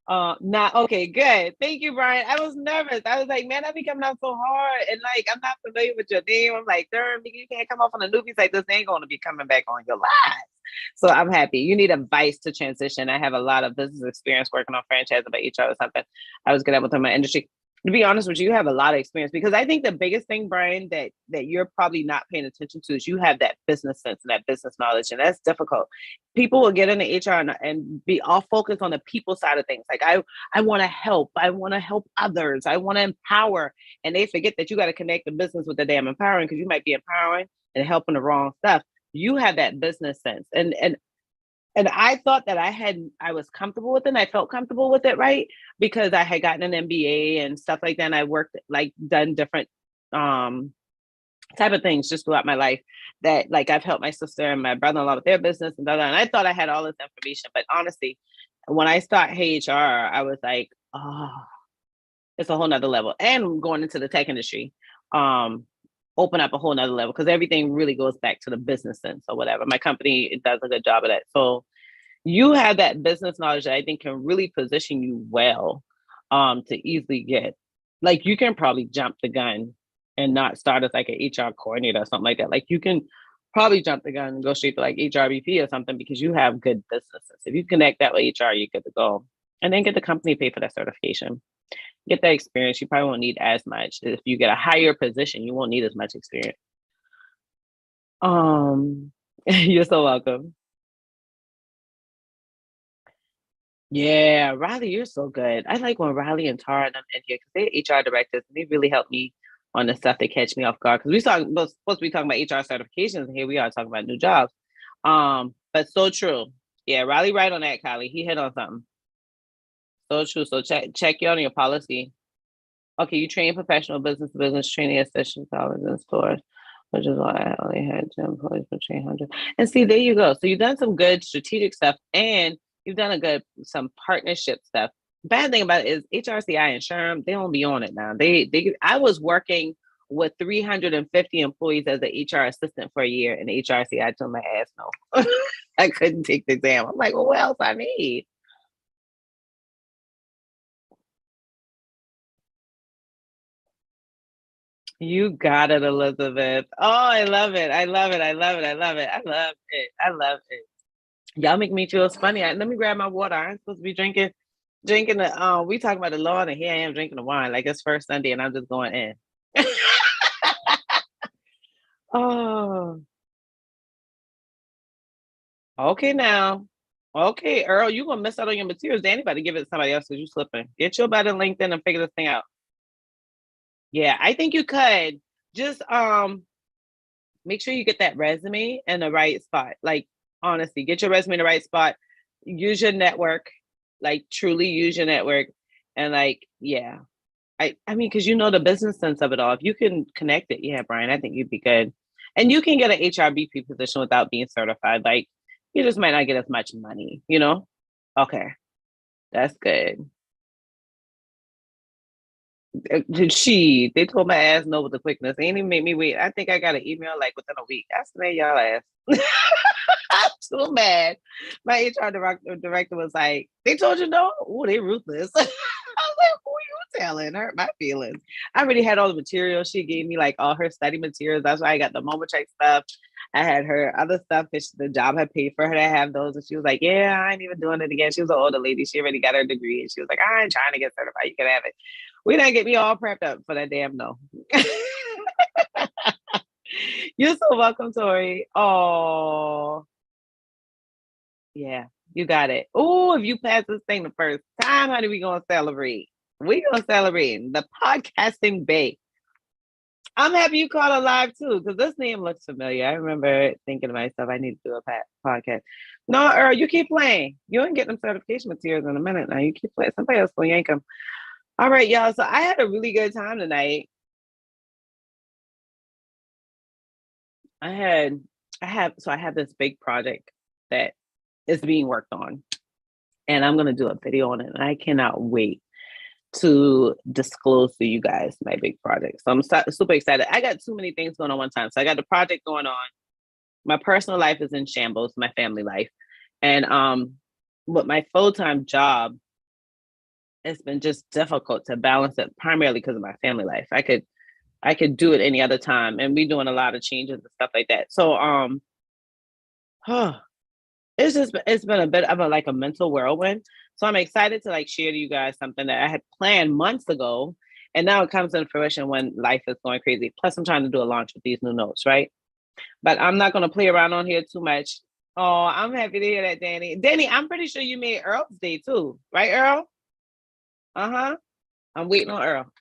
Not okay, good. Thank you, Brian. I was nervous. I was like, man, I be coming out so hard, and like I'm not familiar with your name. I'm like, darn, you can't come off on a newbie site. This ain't going to be coming back on your lives. So I'm happy. You need advice to transition. I have a lot of business experience working on franchise about HR or something. I was good at within my industry. To be honest with you, you have a lot of experience, because I think the biggest thing, Brian, that you're probably not paying attention to is you have that business sense and that business knowledge, and that's difficult. People will get into HR and be all focused on the people side of things. Like I want to help. I want to help others. I want to empower, and they forget that you got to connect the business with the damn empowering, because you might be empowering and helping the wrong stuff. You have that business sense, and I thought that I was comfortable with it, and I felt comfortable with it, right? Because I had gotten an MBA and stuff like that. And I worked, like, done different type of things just throughout my life, that like I've helped my sister and my brother-in-law with their business and blah, blah, and I thought I had all this information. But honestly, when I start Heyyy HR, I was like, oh, it's a whole nother level. And going into the tech industry, open up a whole nother level, because everything really goes back to the business sense or whatever. My company does a good job of that. So you have that business knowledge that I think can really position you well, to easily get, like, you can probably jump the gun and not start as like an HR coordinator or something like that. Like, you can probably jump the gun and go straight to like HRBP or something, because you have good businesses. If you connect that with HR, you're good to go. And then get the company to pay for that certification. Get that experience. You probably won't need as much. If you get a higher position, you won't need as much experience. You're so welcome. Yeah, Riley, you're so good. I like when Riley and Tara and them in here, because they're HR directors and they really help me on the stuff that catch me off guard. Because we're supposed to be talking about HR certifications, and here we are talking about new jobs. But so true. Yeah, Riley, right on that, Kylie. He hit on something. So true. So check you on your policy. Okay, you train professional business training at session dollars in stores, which is why I only had 10 employees for 300. And see, there you go. So you've done some good strategic stuff, and you've done some partnership stuff. Bad thing about it is HRCI and SHRM, they don't be on it now. I was working with 350 employees as an HR assistant for a year, and HRCI told my ass no. I couldn't take the exam. I'm like, well, what else I need? You got it, Elizabeth. Oh, I love it. I love it. I love it. I love it. I love it. I love it. Y'all make me feel funny. Let me grab my water. I'm supposed to be drinking the we talking about the Lord, and here I am drinking the wine like it's first Sunday, and I'm just going in. Oh, okay now. Okay, Earl, you gonna miss out on your materials. Danny about to give it to somebody else because you slipping. Get your better LinkedIn and figure this thing out. Yeah, I think you could. Just make sure you get that resume in the right spot. Like, honestly, get your resume in the right spot. Use your network, like truly use your network. And like, yeah. I mean, because you know the business sense of it all. If you can connect it, yeah, Brian, I think you'd be good. And you can get an HRBP position without being certified. Like, you just might not get as much money, you know? Okay, that's good. They told my ass no with the quickness. They ain't even make me wait. I think I got an email like within a week. I swear y'all ass. I'm so mad. My HR director was like, they told you no? Oh, they ruthless. I was like, who are you telling? Hurt my feelings. I already had all the materials. She gave me like all her study materials. That's why I got the moment check stuff. I had her other stuff because the job had paid for her to have those. And she was like, yeah, I ain't even doing it again. She was an older lady. She already got her degree. And she was like, I ain't trying to get certified. You can have it. We didn't get me all prepped up for that damn no. You're so welcome, Tori. Oh, yeah, you got it. Oh, if you pass this thing the first time, honey, we gonna celebrate. We gonna celebrate the podcasting bay. I'm happy you caught it live too, because this name looks familiar. I remember thinking to myself, I need to do a podcast. No, Earl, you keep playing. You ain't getting them certification materials in a minute now. You keep playing. Somebody else will yank them. All right, y'all. So I had a really good time tonight. I have this big project that is being worked on, and I'm gonna do a video on it, and I cannot wait to disclose to you guys my big project. So I'm super excited. I got too many things going on one time. So I got the project going on. My personal life is in shambles, my family life. And with my full-time job, it's been just difficult to balance it primarily because of my family life. I could do it any other time, and we're doing a lot of changes and stuff like that. So it's been a bit of a mental whirlwind. So I'm excited to share to you guys something that I had planned months ago, and now it comes into fruition when life is going crazy. Plus, I'm trying to do a launch with these new notes, right? But I'm not going to play around on here too much. Oh, I'm happy to hear that, Danny. Danny, I'm pretty sure you made Earl's day too, right, Earl? I'm waiting on Earl.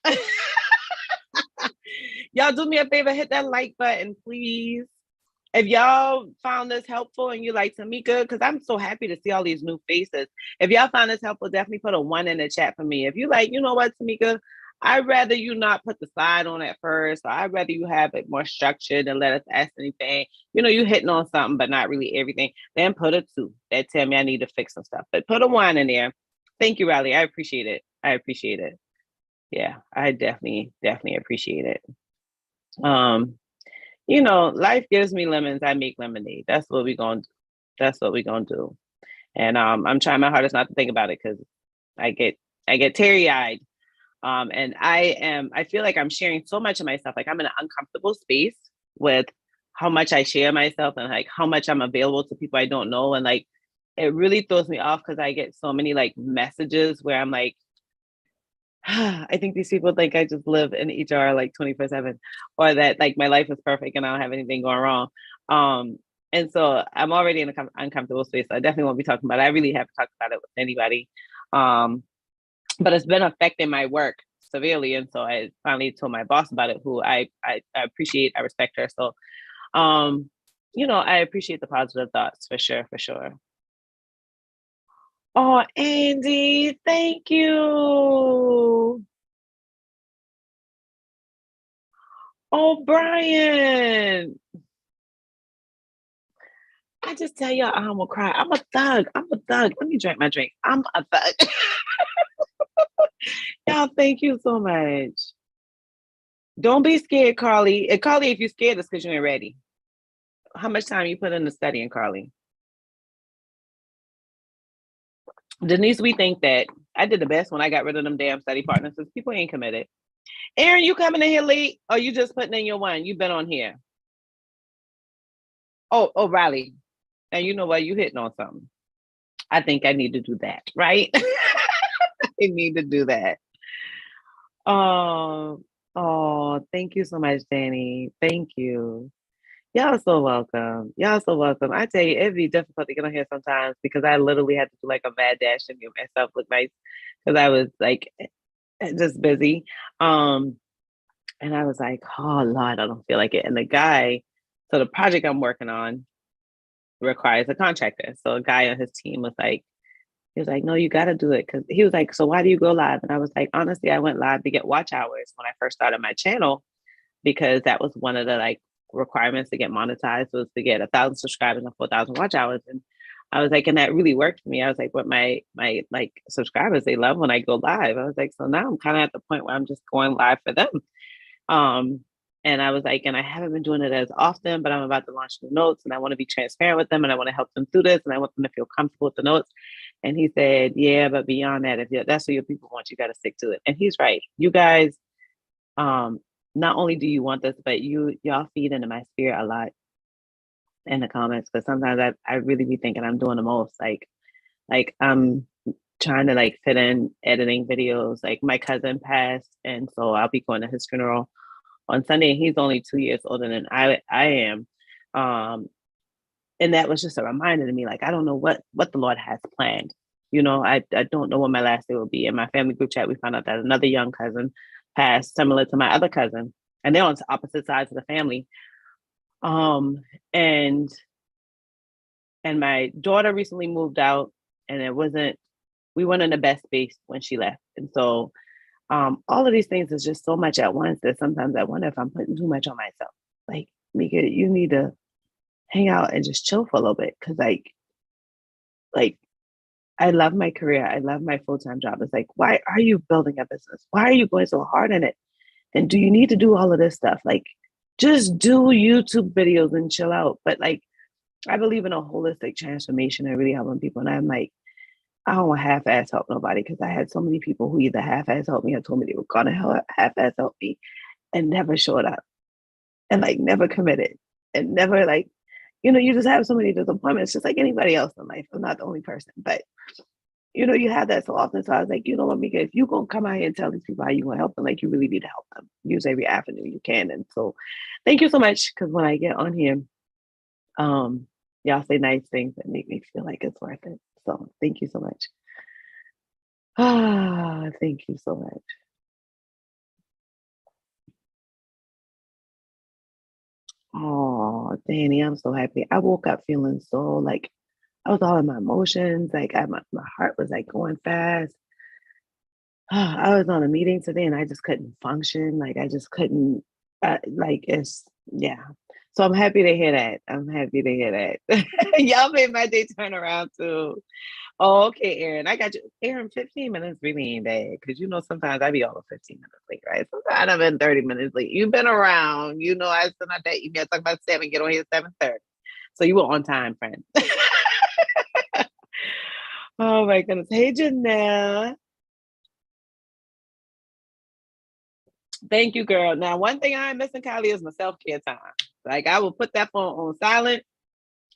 Y'all do me a favor, hit that like button, please. If y'all found this helpful and you like Tamika, because I'm so happy to see all these new faces. If y'all found this helpful, definitely put a 1 in the chat for me. If you like, you know what, Tamika, I'd rather you not put the slide on at first. Or I'd rather you have it more structured and let us ask anything. You know, you hitting on something, but not really everything. Then put a 2. That tell me I need to fix some stuff. But put a 1 in there. Thank you, Riley. I appreciate it. I appreciate it. Yeah, I definitely appreciate it. You know, life gives me lemons, I make lemonade. That's what we're gonna do. That's what we're gonna do. And I'm trying my hardest not to think about it because I get teary-eyed. And I feel like I'm sharing so much of myself. Like I'm in an uncomfortable space with how much I share myself and how much I'm available to people I don't know. And it really throws me off because I get so many messages where I'm like, I think these people think I just live in HR 24/7, or that my life is perfect and I don't have anything going wrong. And so I'm already in an uncomfortable space. So I definitely won't be talking about it. I really haven't talked about it with anybody. But it's been affecting my work severely. And so I finally told my boss about it, who I appreciate, I respect her. So, you know, I appreciate the positive thoughts for sure, for sure. Oh, Andy, thank you. Oh, Brian. I just tell y'all I'm gonna cry. I'm a thug. Let me drink my drink. I'm a thug. Y'all, thank you so much. Don't be scared, Carly. And Carly, if you're scared, it's because you ain't ready. How much time you put into studying, Carly? Denise, we think that I did the best when I got rid of them damn study partners because people ain't committed. Aaron, you coming in here late? Or you just putting in your 1? You've been on here. Oh, Riley. And you know what? You hitting on something. I think I need to do that, right? I need to do that. Oh, thank you so much, Danny. Thank you. Y'all so welcome. Y'all so welcome. I tell you, it'd be difficult to get on here sometimes because I literally had to do a mad dash to make myself look nice because I was just busy. And I was like, oh Lord, I don't feel like it. And so the project I'm working on requires a contractor. So a guy on his team was like, no, you got to do it. Cause he was like, so why do you go live? And I was like, honestly, I went live to get watch hours when I first started my channel, because that was one of the requirements to get monetized, was to get 1,000 subscribers and 4,000 watch hours. And I was like, and that really worked for me. I was like, what my subscribers, they love when I go live. I was like, so now I'm kind of at the point where I'm just going live for them. And I was like, and I haven't been doing it as often, but I'm about to launch the notes and I want to be transparent with them and I want to help them through this and I want them to feel comfortable with the notes. And he said, yeah, but beyond that, if that's what your people want, you got to stick to it. And he's right. You guys, not only do you want this, but y'all feed into my spirit a lot. in the comments, because sometimes I really be thinking I'm doing the most. Like I'm trying to like fit in editing videos. Like my cousin passed, and so I'll be going to his funeral on Sunday. And he's only 2 years older than I am. And that was just a reminder to me, like, I don't know what the Lord has planned. I don't know what my last day will be. In my family group chat, we found out that another young cousin passed, similar to my other cousin, and they're on opposite sides of the family. And my daughter recently moved out, and we weren't in the best space when she left. And so all of these things is just so much at once that sometimes I wonder if I'm putting too much on myself. Like, Mika, you need to hang out and just chill for a little bit. Cause like I love my career. I love my full-time job. It's like, why are you building a business? Why are you going so hard in it? And do you need to do all of this stuff? Like, just do YouTube videos and chill out. But like, I believe in a holistic transformation and really helping people. And I'm like, I don't want half-ass help nobody, because I had so many people who either half-ass helped me or told me they were gonna half-ass help me and never showed up and like never committed and never like, you just have so many disappointments, just like anybody else in life. I'm not the only person, but you have that so often. So I was like, you know what, Mika, if you're gonna come out here and tell these people how you want to help them, like you really need to help them. Use every avenue you can. And so thank you so much, because when I get on here, y'all say nice things that make me feel like it's worth it. So thank you so much. Thank you so much. Oh, Danny, I'm so happy. I woke up feeling so like I was all in my emotions. Like my heart was like going fast. I was on a meeting today and I just couldn't function. Like I just couldn't, yeah. So I'm happy to hear that. I'm happy to hear that. Y'all made my day turn around too. Oh, okay, Aaron. I got you. Aaron, 15 minutes really ain't bad, because sometimes I be over 15 minutes late, right? Sometimes I've been 30 minutes late. You've been around. I sent out that email talking about 7, get on here at 7:30. So you were on time, friend. Oh my goodness. Hey, Janelle. Thank you, girl. Now, one thing I ain't missing, Kylie, is my self-care time. Like, I will put that phone on silent.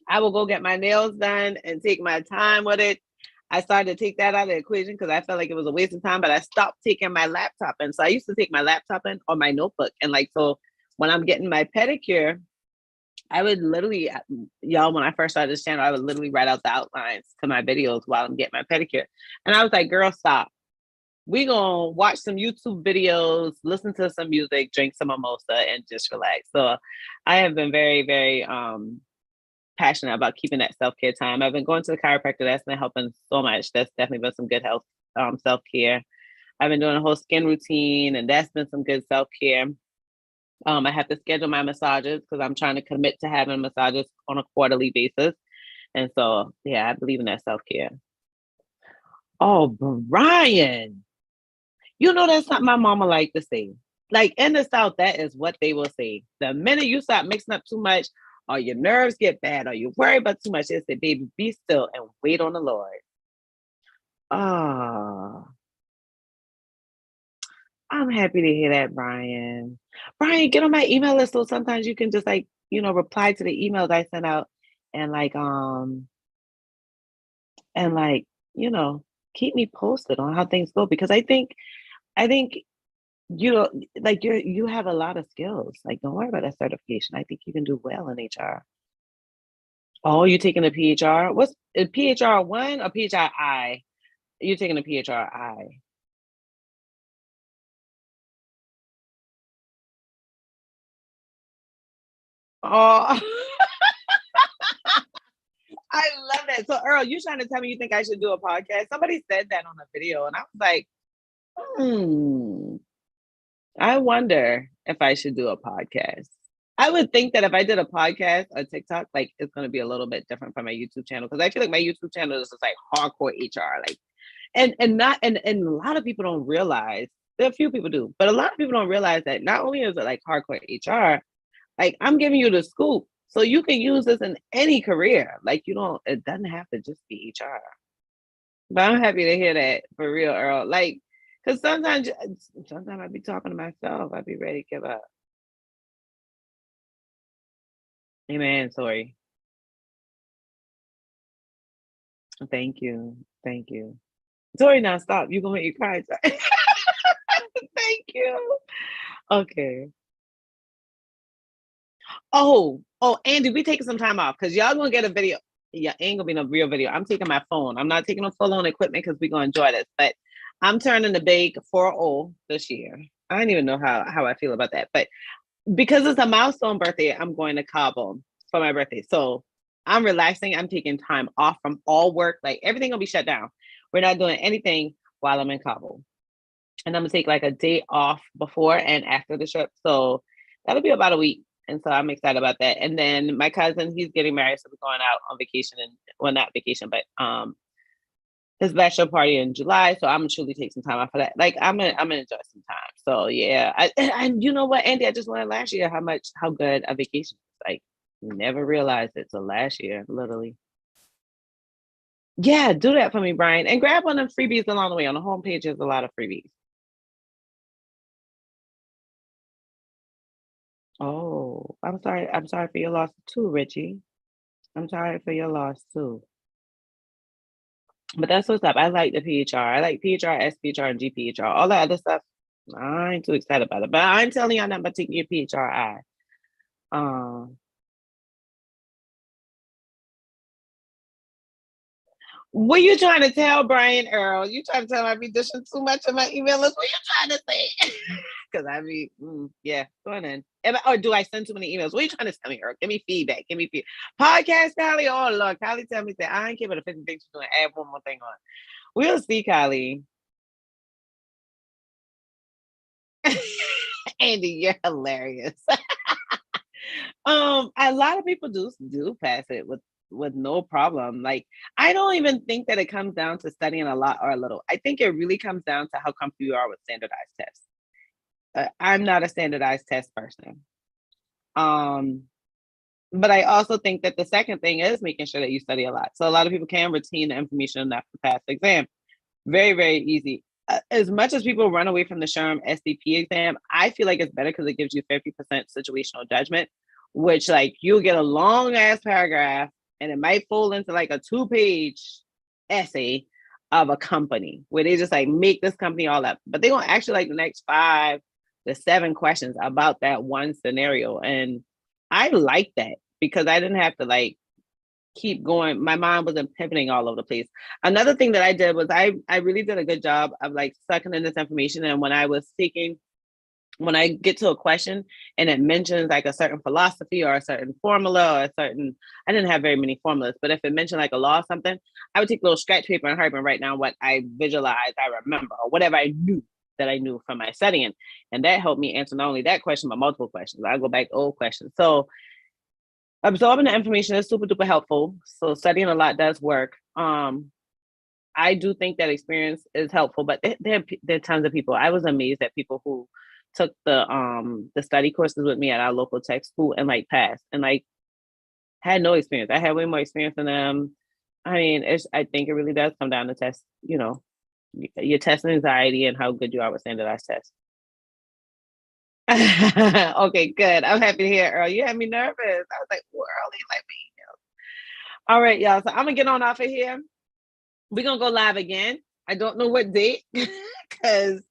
I will go get my nails done and take my time with it. I started to take that out of the equation because I felt like it was a waste of time, but I stopped taking my laptop in. So I used to take my laptop in or my notebook. And like, so when I'm getting my pedicure, I would literally, y'all, when I first started this channel, I would literally write out the outlines to my videos while I'm getting my pedicure. And I was like, girl, stop. We gonna watch some YouTube videos, listen to some music, drink some mimosa, and just relax. So I have been very, very passionate about keeping that self-care time. I've been going to the chiropractor. That's been helping so much. That's definitely been some good health self-care. I've been doing a whole skin routine, and that's been some good self-care. I have to schedule my massages because I'm trying to commit to having massages on a quarterly basis. And so, yeah, I believe in that self-care. Oh, Brian, that's not my mama like to say. Like in the South, that is what they will say. The minute you start mixing up too much, or your nerves get bad, or you worry about too much, they say, baby, be still and wait on the Lord. Oh, I'm happy to hear that, Brian. Brian, get on my email list so sometimes you can just like, reply to the emails I sent out and like, keep me posted on how things go, because I think you have a lot of skills. Like, don't worry about that certification. I think you can do well in HR. Oh, you taking a PHR? What's a PHR 1 or PHRI? You're taking a PHRI. Oh, I love that. So, Earl, you trying to tell me you think I should do a podcast? Somebody said that on a video, and I was like, I wonder if I should do a podcast. I would think that if I did a podcast or TikTok, like it's going to be a little bit different from my YouTube channel, because I feel like my YouTube channel is just like hardcore HR, like, and a lot of people don't realize. There are a few people do, but a lot of people don't realize that not only is it like hardcore HR, like I'm giving you the scoop, so you can use this in any career. Like it doesn't have to just be HR. But I'm happy to hear that for real, Earl. Like, because sometimes I be talking to myself. I be ready to give up. Amen. Sorry. Thank you. Thank you. Tori, now stop. You're gonna make you cry. Thank you. Okay. Oh, Andy, we taking some time off because y'all gonna get a video. Yeah, ain't gonna be no real video. I'm taking my phone. I'm not taking no full-on equipment because we're gonna enjoy this. But I'm turning the big 4-0 this year. I don't even know how I feel about that. But because it's a milestone birthday, I'm going to Cabo for my birthday. So I'm relaxing. I'm taking time off from all work. Like everything gonna be shut down. We're not doing anything while I'm in Cabo. And I'm gonna take like a day off before and after the trip. So that'll be about a week. And so I'm excited about that. And then my cousin, he's getting married, so we're going out on vacation and well, not vacation, but his bachelor party in July. So I'm gonna truly take some time off for that. Like I'm gonna enjoy some time. So yeah, and you know what, Andy, I just learned last year how good a vacation is. Like never realized it till last year, literally. Yeah, do that for me, Brian, and grab one of them freebies along the way. On the homepage, there's a lot of freebies. Oh, I'm sorry. I'm sorry for your loss too, Richie. I'm sorry for your loss too. But that's what's up. I like the PHR. I like PHR, SPHR, and GPHR. All that other stuff, I ain't too excited about it. But I'm telling y'all nothing but taking your PHRI. What you trying to tell Brian Earl? You trying to tell him I be dishing too much of my email list? What you trying to say? Because I be, yeah, go on in. Or do I send too many emails? What are you trying to tell me, Earl? Give me feedback. Give me feedback. Podcast, Kylie. Oh, Lord. Kylie tell me that I ain't giving a 50 things to add one more thing on. We'll see, Kylie. Andy, you're hilarious. A lot of people do pass it with no problem. Like I don't even think that it comes down to studying a lot or a little. I think it really comes down to how comfortable you are with standardized tests. I'm not a standardized test person. But I also think that the second thing is making sure that you study a lot. So a lot of people can retain the information enough to pass the exam. Very, very easy. As much as people run away from the SHRM SDP exam, I feel like it's better because it gives you 50% situational judgment, which like you'll get a long ass paragraph and it might fall into like a 2-page essay of a company where they just like make this company all up. But they gonna actually like the next 5 to 7 questions about that one scenario. And I like that because I didn't have to like keep going. My mind wasn't pivoting all over the place. Another thing that I did was I really did a good job of like sucking in this information. And when I get to a question and it mentions like a certain philosophy or a certain formula or a certain, I didn't have very many formulas, but if it mentioned like a law or something, I would take a little scratch paper and hurry and write down what I visualized, I remember, or whatever I knew that I knew from my studying. And that helped me answer not only that question, but multiple questions. I go back to old questions. So absorbing the information is super duper helpful. So studying a lot does work. I do think that experience is helpful, but there are tons of people. I was amazed at people who took the study courses with me at our local tech school and like passed and like had no experience. I had way more experience than them. I mean, I think it really does come down to test, your test anxiety and how good you are with standardized tests. Okay, good. I'm happy to hear, Earl. You had me nervous. I was like, well, Earl, like me. All right, y'all. So I'm gonna get on off of here. We're gonna go live again. I don't know what date because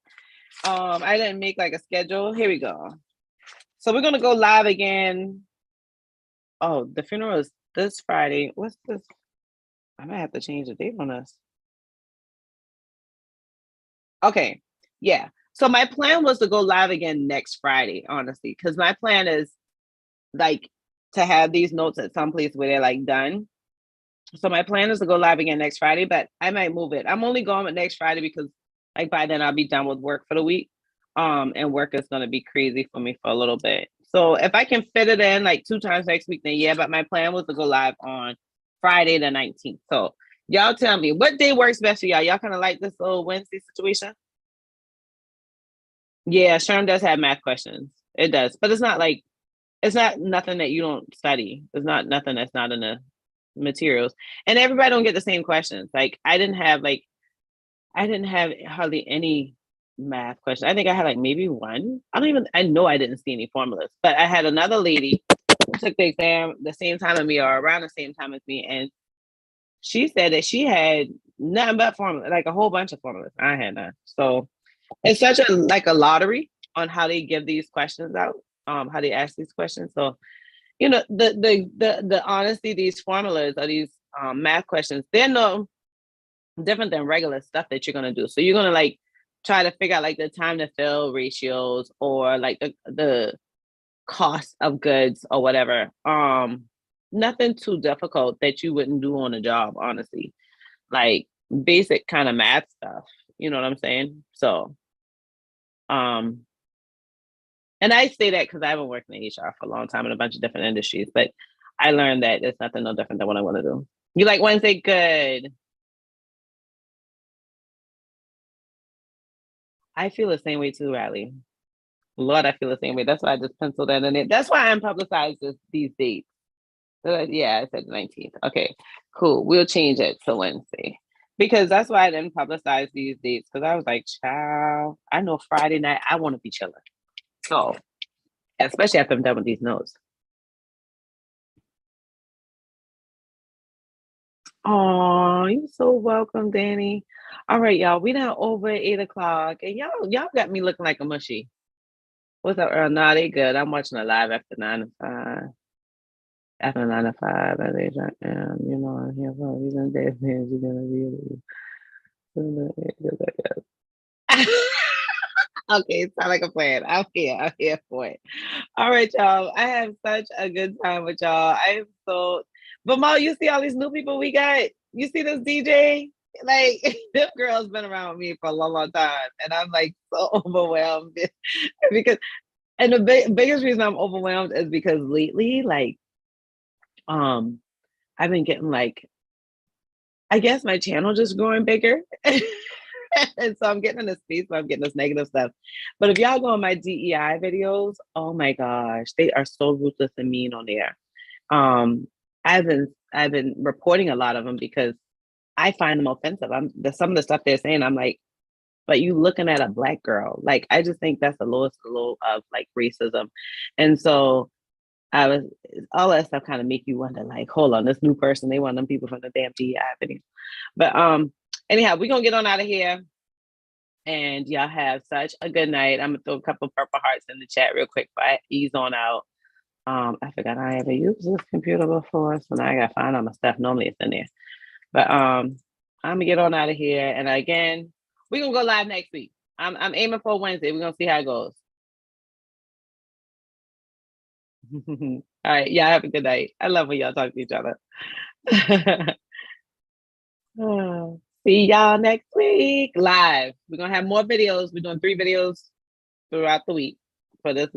I didn't make like a schedule. Here we go. So we're gonna go live again. Oh, the funeral is this Friday. What's this? I might have to change the date on this. Okay, yeah. So my plan was to go live again next Friday, honestly, because my plan is like to have these notes at some place where they're like done. So my plan is to go live again next Friday, but I might move it. I'm only going with next Friday because like by then I'll be done with work for the week. And work is gonna be crazy for me for a little bit. So if I can fit it in like 2 times next week, then yeah, but my plan was to go live on Friday the 19th. So y'all tell me what day works best for y'all. Y'all kind of like this little Wednesday situation? Yeah, SHRM does have math questions. It does, but it's not nothing that you don't study. It's not nothing that's not in the materials. And everybody don't get the same questions. Like I didn't have hardly any math questions. I think I had like maybe one. I know I didn't see any formulas, but I had another lady who took the exam the same time as me or around the same time as me. And she said that she had nothing but formula, like a whole bunch of formulas. I had none. So it's such a like a lottery on how they give these questions out, how they ask these questions. So, you know, the honesty, these formulas or these math questions, they're no different than regular stuff that you're gonna do. So you're gonna like try to figure out like the time to fill ratios or like the cost of goods or whatever. Nothing too difficult that you wouldn't do on a job, honestly. Like basic kind of math stuff. You know what I'm saying? So, and I say that because I've been working in HR for a long time in a bunch of different industries, but I learned that it's nothing no different than what I want to do. You like Wednesday? Good. I feel the same way too, Riley. Lord, I feel the same way. That's why I just penciled that in it. That's why I'm publicized these dates. Yeah, I said the 19th. Okay, cool. We'll change it to Wednesday because that's why I didn't publicize these dates because I was like, child, I know Friday night I want to be chilling. So, especially after I'm done with these notes. Oh, you're so welcome, Danny. All right, y'all. We done over 8 o'clock, and y'all got me looking like a mushy. What's up, Earl? Nah, they good. I'm watching a live after 9 to 5. After 9 to 5, at HRM, you know, I'm here for a reason. You're gonna be. Okay, sound like a plan. I'm here for it. All right, y'all. I have such a good time with y'all. I am so. But Mo, you see all these new people we got. You see this DJ? Like this girl's been around me for a long, long time, and I'm like so overwhelmed because. And the biggest reason I'm overwhelmed is because lately, like, I've been getting like, I guess my channel just growing bigger. And so I'm getting in a space where I'm getting this negative stuff. But if y'all go on my DEI videos, oh my gosh, they are so ruthless and mean on there. Um, I've been reporting a lot of them because I find them offensive. Some of the stuff they're saying, I'm like, but you looking at a Black girl. Like I just think that's the lowest low of like racism. And so I was all that stuff kind of make you wonder, like, hold on, this new person, they want them people from the damn DEI video. But anyhow, we're gonna get on out of here. And y'all have such a good night. I'm gonna throw a couple purple hearts in the chat real quick, but ease on out. I forgot I ever used this computer before, so now I gotta find all my stuff. Normally it's in there. But I'm gonna get on out of here. And again, we're gonna go live next week. I'm aiming for Wednesday. We're gonna see how it goes. All right, y'all have a good night. I love when y'all talk to each other. See y'all next week live. We're gonna have more videos. We're doing 3 videos throughout the week for this week.